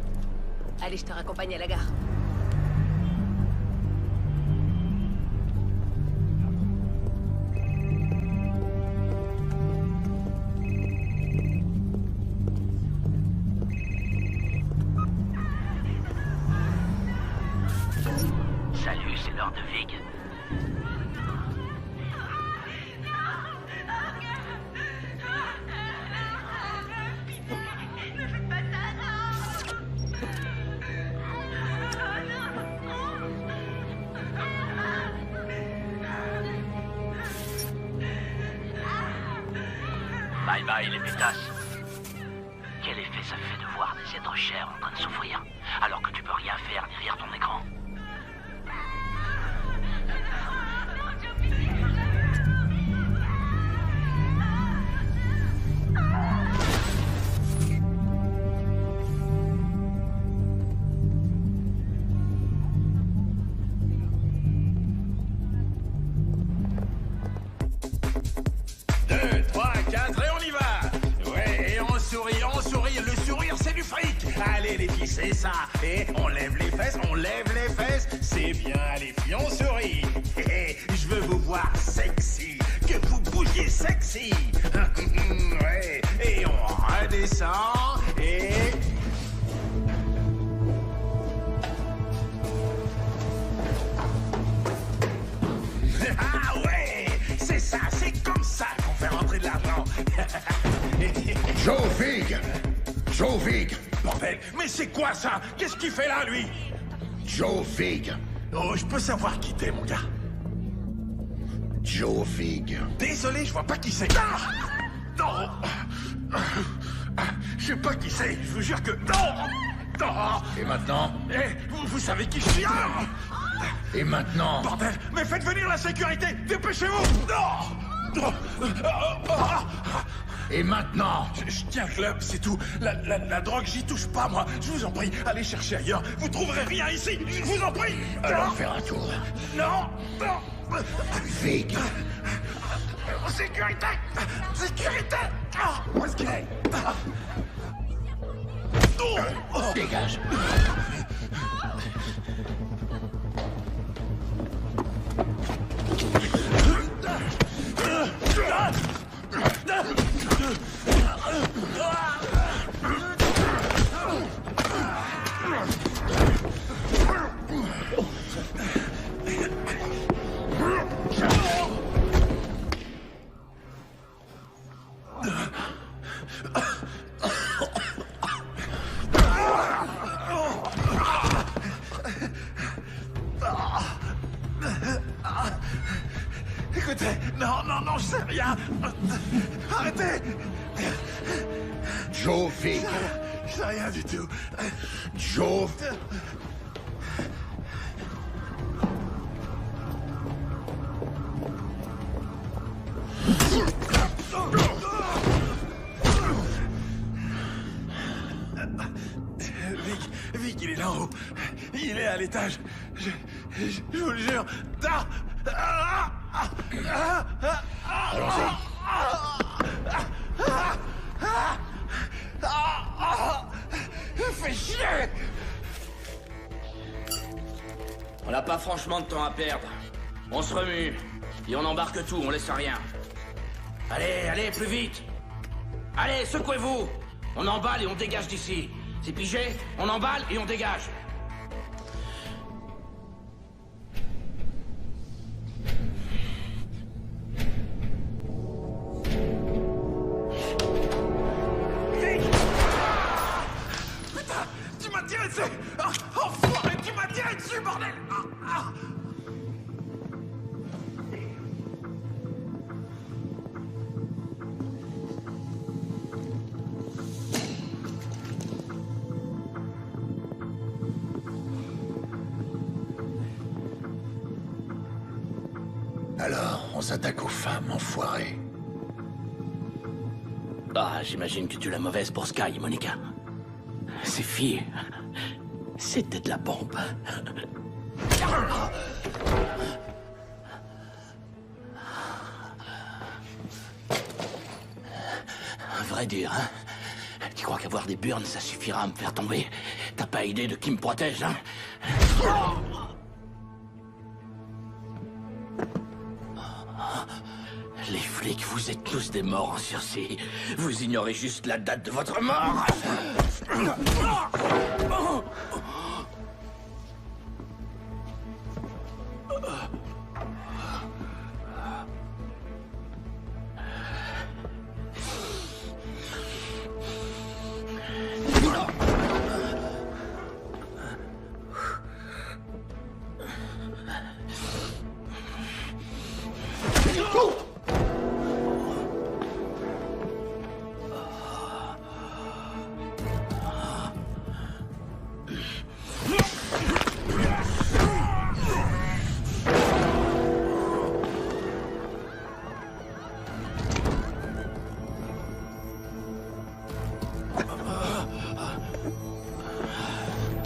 Allez, je te raccompagne à la gare. Salut, c'est l'heure de Vig. Bye bye les pétasses. Quel effet ça fait de voir des êtres chers en train de souffrir, alors que tu peux rien faire derrière ton écran? Allez les filles, c'est ça. Et on lève les fesses, c'est bien les filles, on sourit. Je veux vous voir sexy, que vous bougiez sexy. Ouais. Et on redescend, et... Ah ouais, c'est ça, c'est comme ça qu'on fait rentrer de l'argent. Joe Vig! Bordel, mais c'est quoi ça? Qu'est-ce qu'il fait là, lui? Joe Vig! Oh, je peux savoir qui t'es, mon gars? Joe Vig. Désolé, je vois pas qui c'est. Ah non! Je sais pas qui c'est, je vous jure que... Non! Non! Et maintenant? Eh, vous savez qui je suis? Ah Et maintenant? Bordel, mais faites venir la sécurité! Dépêchez-vous! Non! Et maintenant? Je tiens le club, c'est tout. La drogue, j'y touche pas, moi. Je vous en prie, allez chercher ailleurs. Vous trouverez rien ici. Je vous en prie. Allons faire un tour. Non, non. Vig. Sécurité. Sécurité. Où est-ce qu'il est? Dégage. Écoutez, non, je sais rien. Arrêtez. Joe Vig. Je sais rien du tout. Joe. Vic, il est là-haut. Il est à l'étage. Je vous le jure. Allons-y. Fais chier. On n'a pas franchement de temps à perdre. On se remue. Et on embarque tout, on laisse rien. Allez, plus vite. Allez, secouez-vous. On emballe et on dégage d'ici. C'est pigé? On emballe et on dégage. Alors, on s'attaque aux femmes, enfoirées. Ah, j'imagine que tu l'as mauvaise pour Sky, Monica. Ces filles, c'était de la bombe. Un vrai dur, hein? Tu crois qu'avoir des burnes, ça suffira à me faire tomber? T'as pas idée de qui me protège, hein? Les flics, vous êtes tous des morts en sursis. Vous ignorez juste la date de votre mort.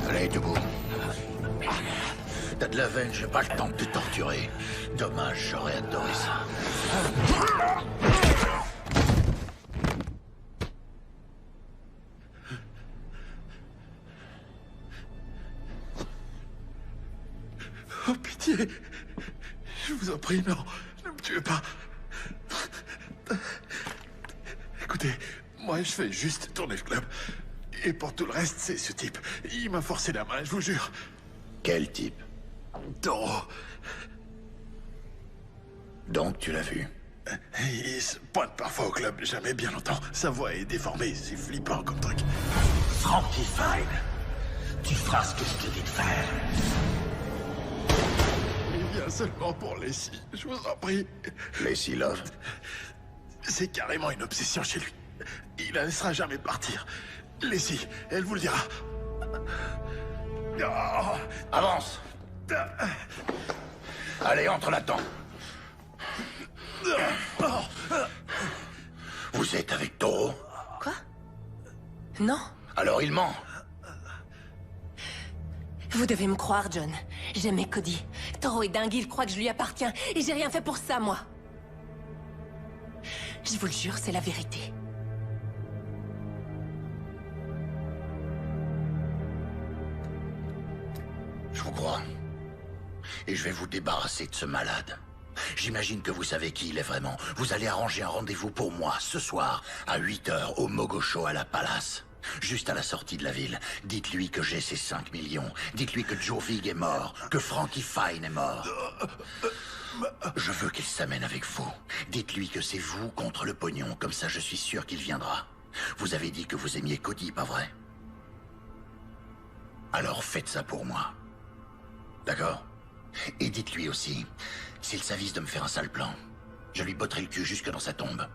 Allez, debout. T'as de la veine, j'ai pas le temps de te torturer. Dommage, j'aurais adoré ça. Oh, pitié. Je vous en prie, non. Ne me tuez pas. Écoutez, moi, je fais juste tourner le club. Et pour tout le reste, c'est ce type. Il m'a forcé la main, je vous jure. Quel type? Toro. Donc, tu l'as vu? Il se pointe parfois au club, jamais bien longtemps. Sa voix est déformée, c'est flippant comme truc. Frankie Fine, tu feras ce que je te dis de faire. Il vient seulement pour Lacey, je vous en prie. Lacey Love? C'est carrément une obsession chez lui. Il la laissera jamais partir. Lacey, elle vous le dira. Oh. Avance! Allez, entre là-dedans. Vous êtes avec Toro? Quoi? Non. Alors il ment. Vous devez me croire, John. J'aimais Cody. Toro est dingue, il croit que je lui appartiens. Et j'ai rien fait pour ça, moi. Je vous le jure, c'est la vérité. Je vous crois. Et je vais vous débarrasser de ce malade. J'imagine que vous savez qui il est vraiment. Vous allez arranger un rendez-vous pour moi, ce soir, à 8h, au Mogosho à la Palace. Juste à la sortie de la ville. Dites-lui que j'ai ces 5 millions. Dites-lui que Joe Vig est mort, que Frankie Fine est mort. Je veux qu'il s'amène avec vous. Dites-lui que c'est vous contre le pognon, comme ça je suis sûr qu'il viendra. Vous avez dit que vous aimiez Cody, pas vrai? Alors faites ça pour moi. D'accord? Et dites-lui aussi, s'il s'avise de me faire un sale plan, je lui botterai le cul jusque dans sa tombe.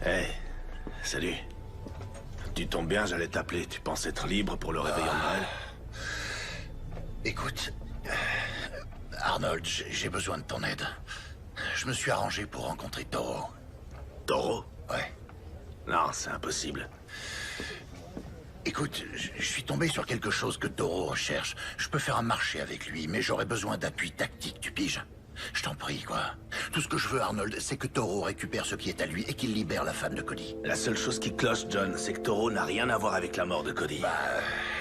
Hey, salut. Tu tombes bien, j'allais t'appeler. Tu penses être libre pour le réveillon de Noël? Écoute, Arnold, j'ai besoin de ton aide. Je me suis arrangé pour rencontrer Toro. Toro? Ouais. Non, c'est impossible. Écoute, je suis tombé sur quelque chose que Toro recherche. Je peux faire un marché avec lui, mais j'aurais besoin d'appui tactique, tu piges? Je t'en prie, quoi. Tout ce que je veux, Arnold, c'est que Toro récupère ce qui est à lui et qu'il libère la femme de Cody. La seule chose qui cloche, John, c'est que Toro n'a rien à voir avec la mort de Cody. Bah,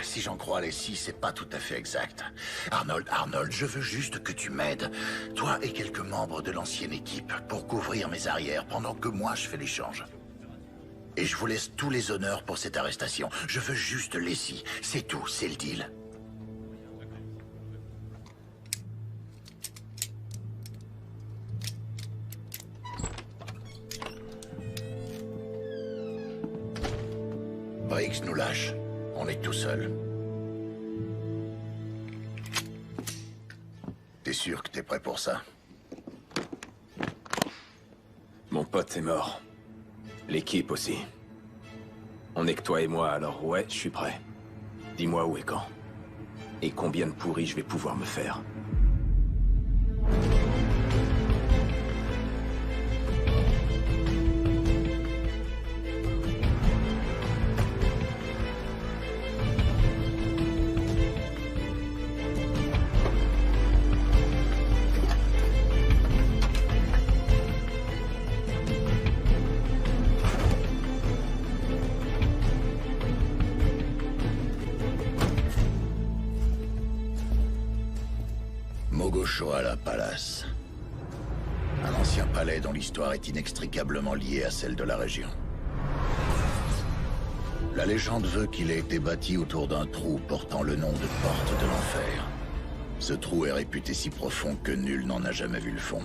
si j'en crois Lacey, c'est pas tout à fait exact. Arnold, je veux juste que tu m'aides. Toi et quelques membres de l'ancienne équipe, pour couvrir mes arrières pendant que moi je fais l'échange. Et je vous laisse tous les honneurs pour cette arrestation. Je veux juste Lacey. C'est tout, c'est le deal. Briggs nous lâche. On est tout seul. T'es sûr que t'es prêt pour ça? Mon pote est mort. L'équipe aussi. On est que toi et moi, alors ouais, je suis prêt. Dis-moi où et quand. Et combien de pourris je vais pouvoir me faire. Mogoshoala Palace. Un ancien palais dont l'histoire est inextricablement liée à celle de la région. La légende veut qu'il ait été bâti autour d'un trou portant le nom de Porte de l'Enfer. Ce trou est réputé si profond que nul n'en a jamais vu le fond.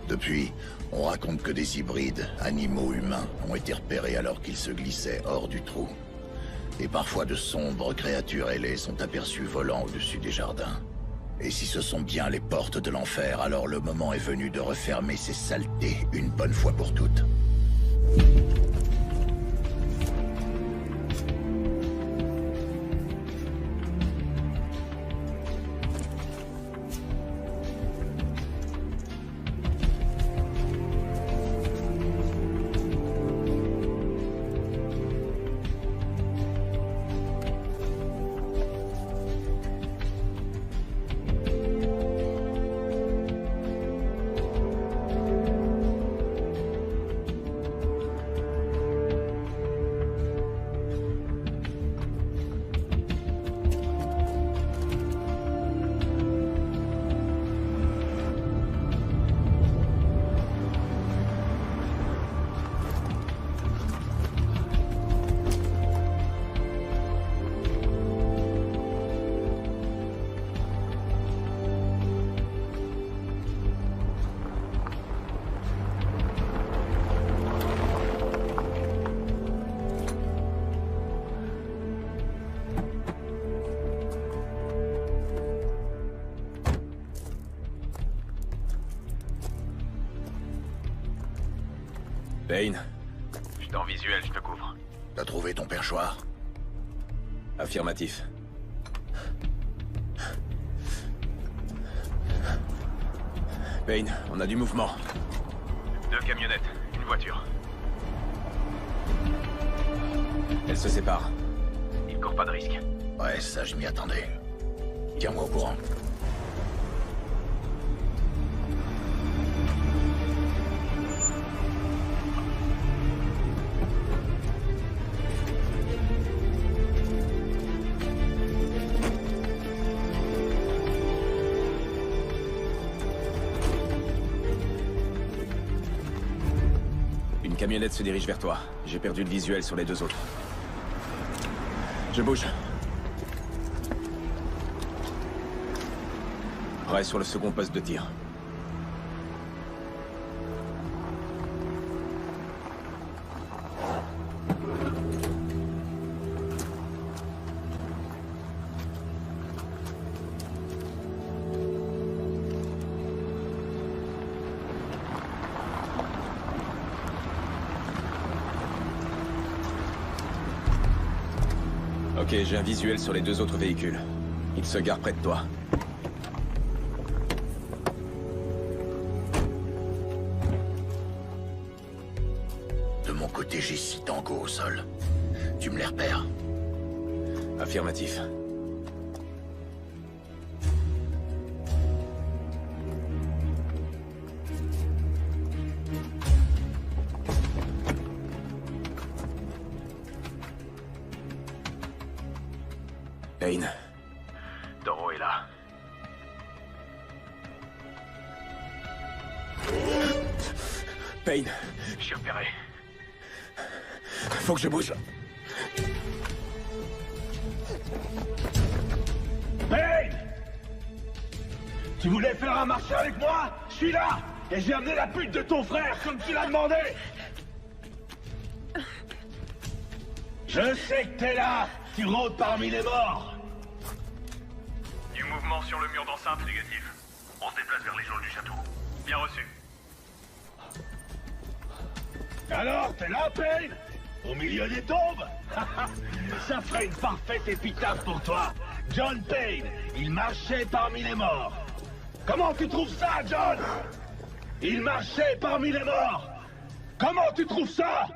Depuis, on raconte que des hybrides, animaux humains, ont été repérés alors qu'ils se glissaient hors du trou. Et parfois de sombres créatures ailées sont aperçues volant au-dessus des jardins. Et si ce sont bien les portes de l'enfer, alors le moment est venu de refermer ces saletés une bonne fois pour toutes. Payne. Je suis en visuel, je te couvre. T'as trouvé ton perchoir? Affirmatif. Payne, on a du mouvement. 2 camionnettes, une voiture. Elles se séparent. Il court pas de risque. Ouais, ça je m'y attendais. Tiens-moi au courant. Une camionnette se dirige vers toi. J'ai perdu le visuel sur les 2 autres. Je bouge. Prêt sur le second poste de tir. Ok, j'ai un visuel sur les 2 autres véhicules. Ils se garent près de toi. De mon côté, j'ai 6 tangos au sol. Tu me les repères? Affirmatif. Payne. Toro est là. Payne. Je suis repéré. Faut que je bouge. Payne! Tu voulais faire un marché avec moi? Je suis là! Et j'ai amené la pute de ton frère, comme tu l'as demandé! Je sais que t'es là! Tu rôdes parmi les morts! Du mouvement sur le mur d'enceinte, négatif. On se déplace vers les geôles du château. Bien reçu. Alors, t'es là, Payne? Au milieu des tombes. Ça ferait une parfaite épitaphe pour toi. John Payne, il marchait parmi les morts. Comment tu trouves ça, John? Il marchait parmi les morts. Comment tu trouves ça?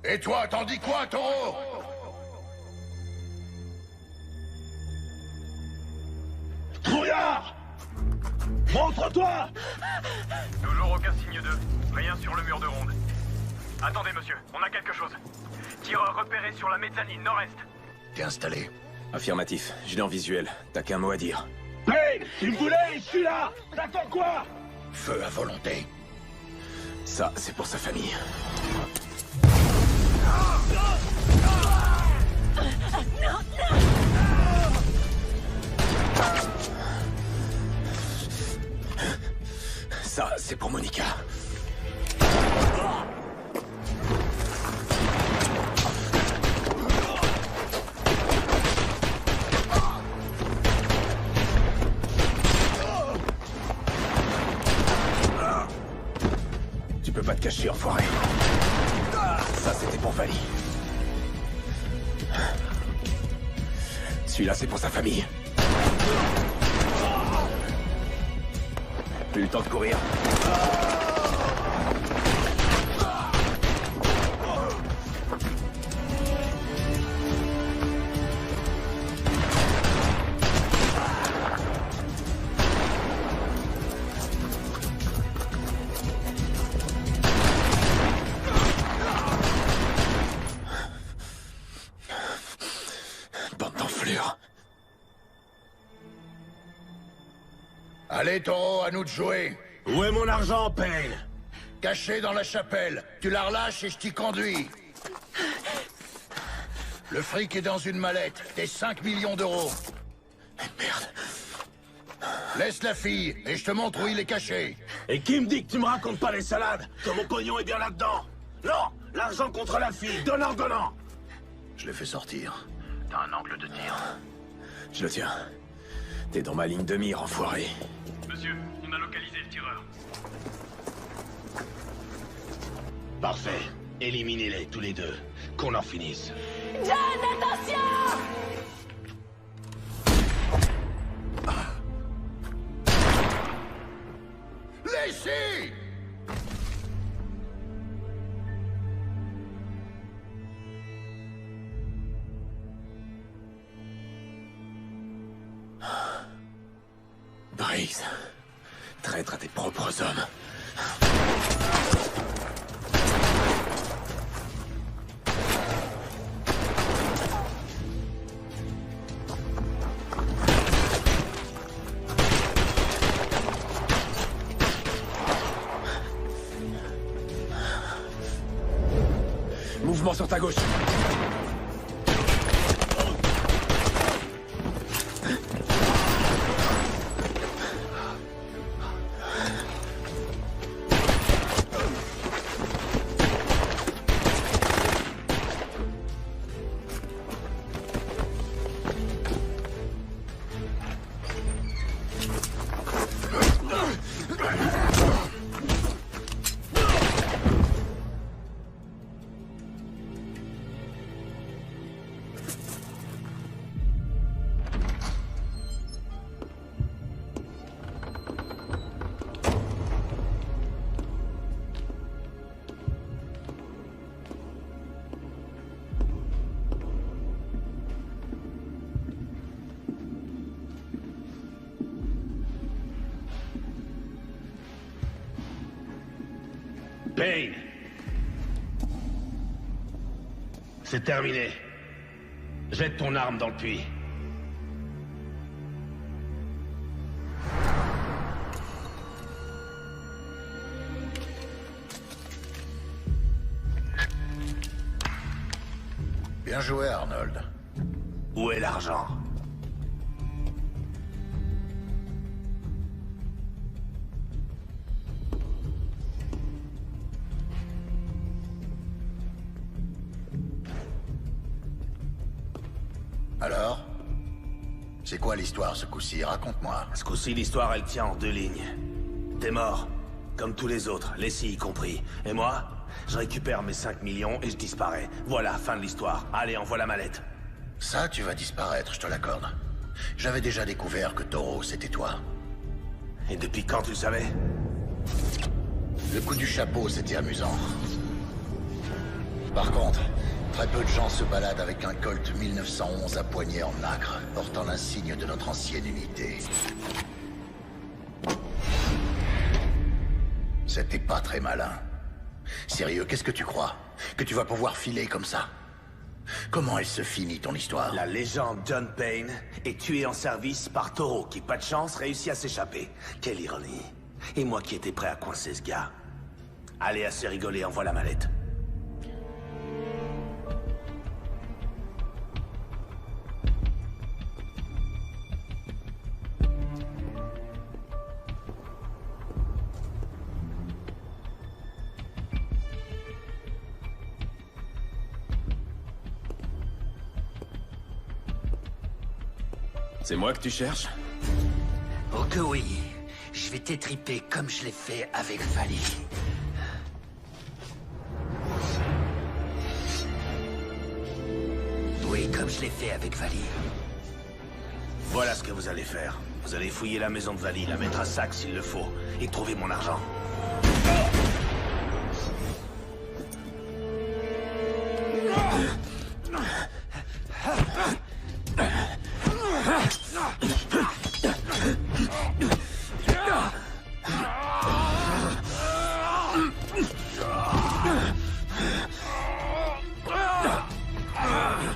Et toi, t'en dis quoi, Taureau? Trouillard! Montre-toi! Toujours aucun signe d'eux. Rien sur le mur de ronde. Attendez, monsieur, on a quelque chose. Tireur repéré sur la mezzanine nord-est. T'es installé? Affirmatif, je l'ai en visuel. T'as qu'un mot à dire. Payne, tu me voulais, je suis là! T'attends quoi? Feu à volonté. Ça, c'est pour sa famille. Ça, c'est pour Monica. Tu peux pas te cacher, enfoiré. Ça, c'était pour Vali. Celui-là, c'est pour sa famille. Plus le temps de courir. Bande d'enflures. Allez, Taureau, à nous de jouer. Où est mon argent, Payne? Caché dans la chapelle. Tu la relâches et je t'y conduis. Le fric est dans une mallette. Tes 5 millions d'euros. Merde. Laisse la fille et je te montre où il est caché. Et qui me dit que tu me racontes pas les salades? Que mon pognon est bien là-dedans? Non! L'argent contre la fille, donnant! Je l'ai fait sortir. T'as un angle de tir. Je le tiens. T'es dans ma ligne de mire, enfoiré. Monsieur, on a localisé le tireur. Parfait. Éliminez-les tous les deux. Qu'on en finisse. John, attention! Laissez! Briggs, traître à tes propres hommes. Mouvement sur ta gauche. Payne! C'est terminé. Jette ton arme dans le puits. Bien joué, Arnold. Où est l'argent? Alors? C'est quoi l'histoire ce coup-ci? Raconte-moi. Ce coup-ci, l'histoire, elle tient en deux lignes. T'es mort, comme tous les autres, Leslie y compris. Et moi, je récupère mes 5 millions et je disparais. Voilà, fin de l'histoire. Allez, envoie la mallette. Ça, tu vas disparaître, je te l'accorde. J'avais déjà découvert que Taureau, c'était toi. Et depuis quand tu le savais? Le coup du chapeau, c'était amusant. Par contre, très peu de gens se baladent avec un Colt 1911 à poignée en nacre, portant l'insigne de notre ancienne unité. C'était pas très malin. Sérieux, qu'est-ce que tu crois? Que tu vas pouvoir filer comme ça? Comment elle se finit, ton histoire? La légende John Payne est tué en service par Taureau, qui, pas de chance, réussit à s'échapper. Quelle ironie. Et moi qui étais prêt à coincer ce gars. Allez, assez rigolé, envoie la mallette. C'est moi que tu cherches? Oh que oui. Je vais t'étriper comme je l'ai fait avec Vali. Oui, comme je l'ai fait avec Vali. Voilà ce que vous allez faire. Vous allez fouiller la maison de Vali, la mettre à sac s'il le faut, et trouver mon argent.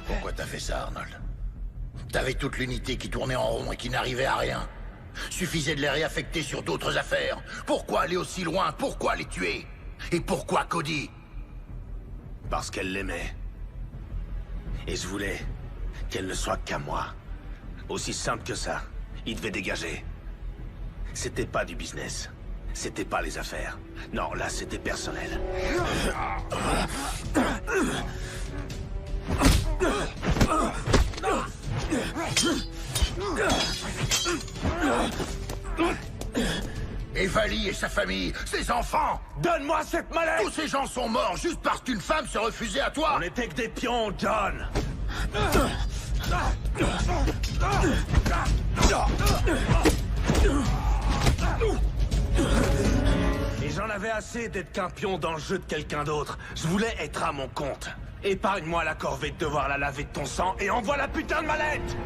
Pourquoi t'as fait ça, Arnold? T'avais toute l'unité qui tournait en rond et qui n'arrivait à rien. Suffisait de les réaffecter sur d'autres affaires. Pourquoi aller aussi loin? Pourquoi les tuer? Et pourquoi Cody? Parce qu'elle l'aimait. Et je voulais qu'elle ne soit qu'à moi. Aussi simple que ça. Il devait dégager. C'était pas du business. C'était pas les affaires. Non, là, c'était personnel. Et Vali et sa famille, ses enfants! Donne-moi cette mallette! Tous ces gens sont morts juste parce qu'une femme se refusait à toi! On n'était que des pions, John! Et j'en avais assez d'être qu'un pion dans le jeu de quelqu'un d'autre. Je voulais être à mon compte. Épargne-moi la corvée de devoir la laver de ton sang et envoie la putain de mallette!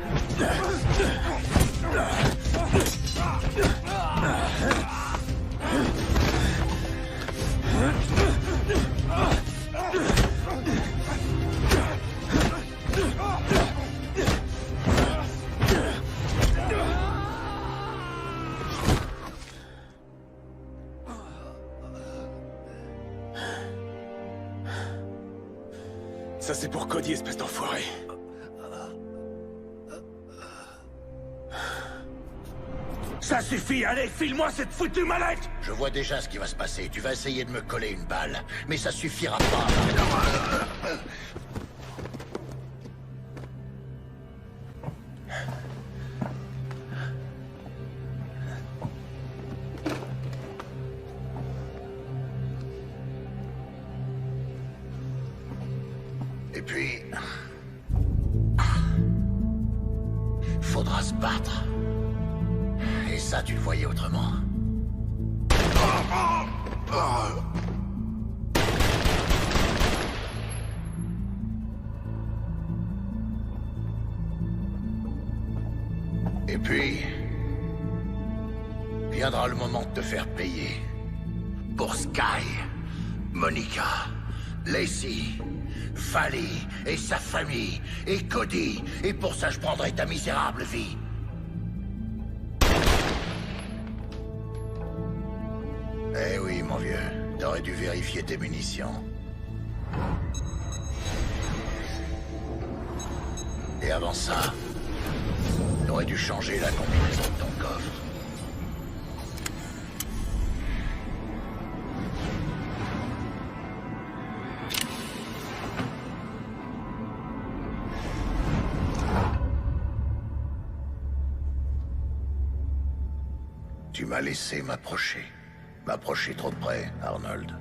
Ça, c'est pour Cody, espèce d'enfoiré. Ça suffit, allez, file-moi cette foutue mallette! Je vois déjà ce qui va se passer. Tu vas essayer de me coller une balle. Mais ça suffira pas. Et puis... faudra se battre. Et ça, tu le voyais autrement. Et puis... viendra le moment de te faire payer. Pour Sky, Monica, Lacey, Vali et sa famille, et Cody. Et pour ça, je prendrai ta misérable vie. Eh oui, mon vieux. T'aurais dû vérifier tes munitions. Et avant ça, t'aurais dû changer la combinaison de ton coffre. Tu m'as laissé m'approcher. M'approcher trop de près, Arnold.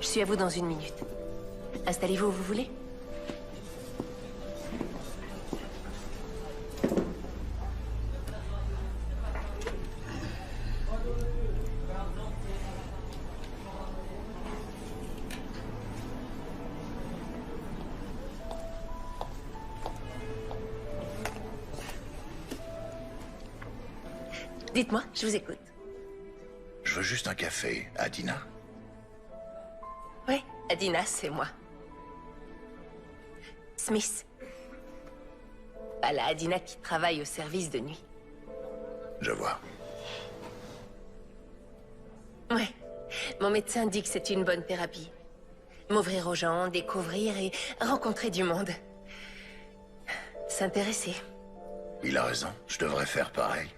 Je suis à vous dans 1 minute. Installez-vous où vous voulez. Dites-moi, je vous écoute. Je veux juste un café, Adina. Oui, Adina, c'est moi. Smith. Pas la Adina qui travaille au service de nuit. Je vois. Ouais. Mon médecin dit que c'est une bonne thérapie. M'ouvrir aux gens, découvrir et rencontrer du monde. S'intéresser. Il a raison, je devrais faire pareil.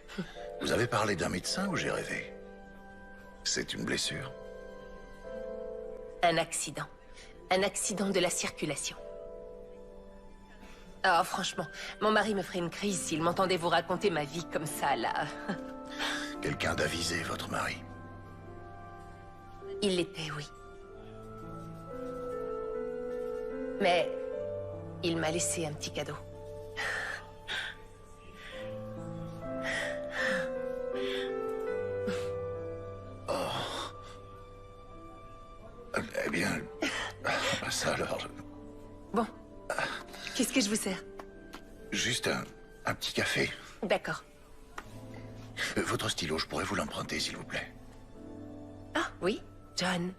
Vous avez parlé d'un médecin ou j'ai rêvé? C'est une blessure? Un accident. Un accident de la circulation. Oh, franchement, mon mari me ferait une crise s'il m'entendait vous raconter ma vie comme ça, là. Quelqu'un d'avisé, votre mari? Il l'était, oui. Mais il m'a laissé un petit cadeau. Eh bien, ça alors... Bon, qu'est-ce que je vous sers? Juste un petit café. D'accord. Votre stylo, je pourrais vous l'emprunter, s'il vous plaît? Ah, oui, John.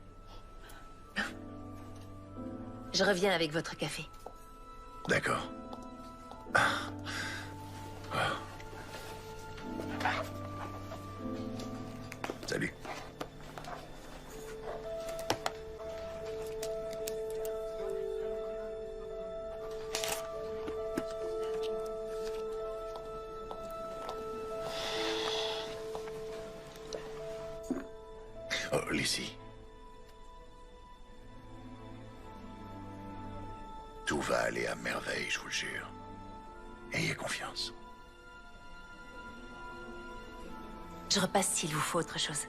Je reviens avec votre café. D'accord. Salut. Oh, Lizzie. Tout va aller à merveille, je vous le jure. Ayez confiance. Je repasse s'il vous faut autre chose.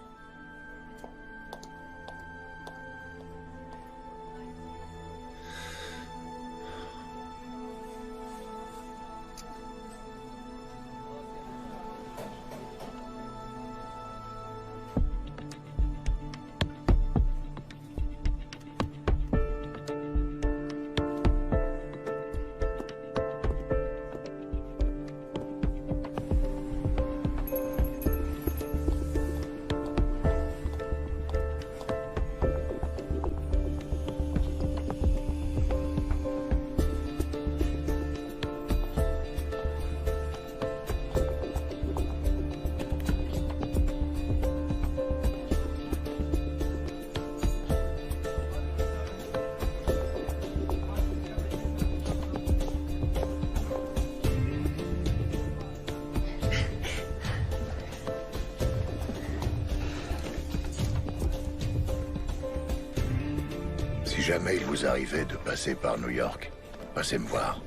Si jamais il vous arrivait de passer par New York, passez me voir.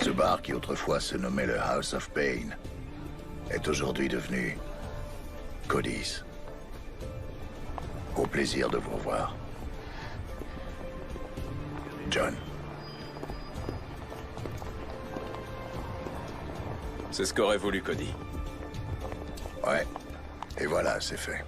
Ce bar qui autrefois se nommait le House of Pain est aujourd'hui devenu Cody's. Au plaisir de vous revoir. John. C'est ce qu'aurait voulu Cody. Ouais. Et voilà, c'est fait.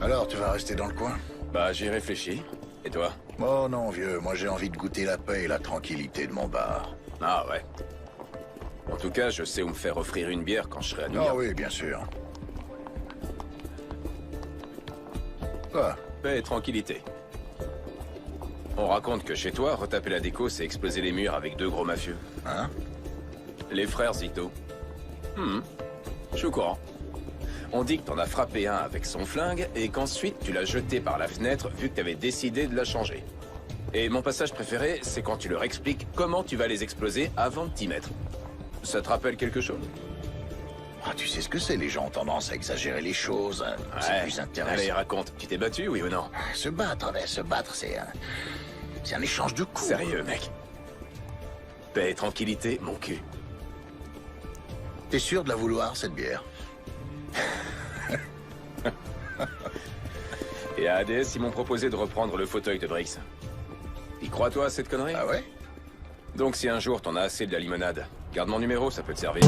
Alors, tu vas rester dans le coin? Bah, j'y réfléchis. Et toi? Oh non, vieux, moi j'ai envie de goûter la paix et la tranquillité de mon bar. Ah ouais. En tout cas, je sais où me faire offrir une bière quand je serai à New York. Ah oui, bien sûr. Quoi? Paix et tranquillité. On raconte que chez toi, retaper la déco, c'est exploser les murs avec 2 gros mafieux. Hein? Les frères Zito. Je suis au courant. On dit que t'en as frappé un avec son flingue et qu'ensuite tu l'as jeté par la fenêtre vu que t'avais décidé de la changer. Et mon passage préféré, c'est quand tu leur expliques comment tu vas les exploser avant de t'y mettre. Ça te rappelle quelque chose? Ah, tu sais ce que c'est, les gens ont tendance à exagérer les choses. Hein. C'est plus intéressant. Allez, raconte. Tu t'es battu, oui ou non? Se battre, c'est un échange de coups. Sérieux, mec. Paix et tranquillité, mon cul. T'es sûr de la vouloir, cette bière? Et à ADS, ils m'ont proposé de reprendre le fauteuil de Brix. Y crois-toi à cette connerie? Ah ouais? Donc si un jour t'en as assez de la limonade, garde mon numéro, ça peut te servir.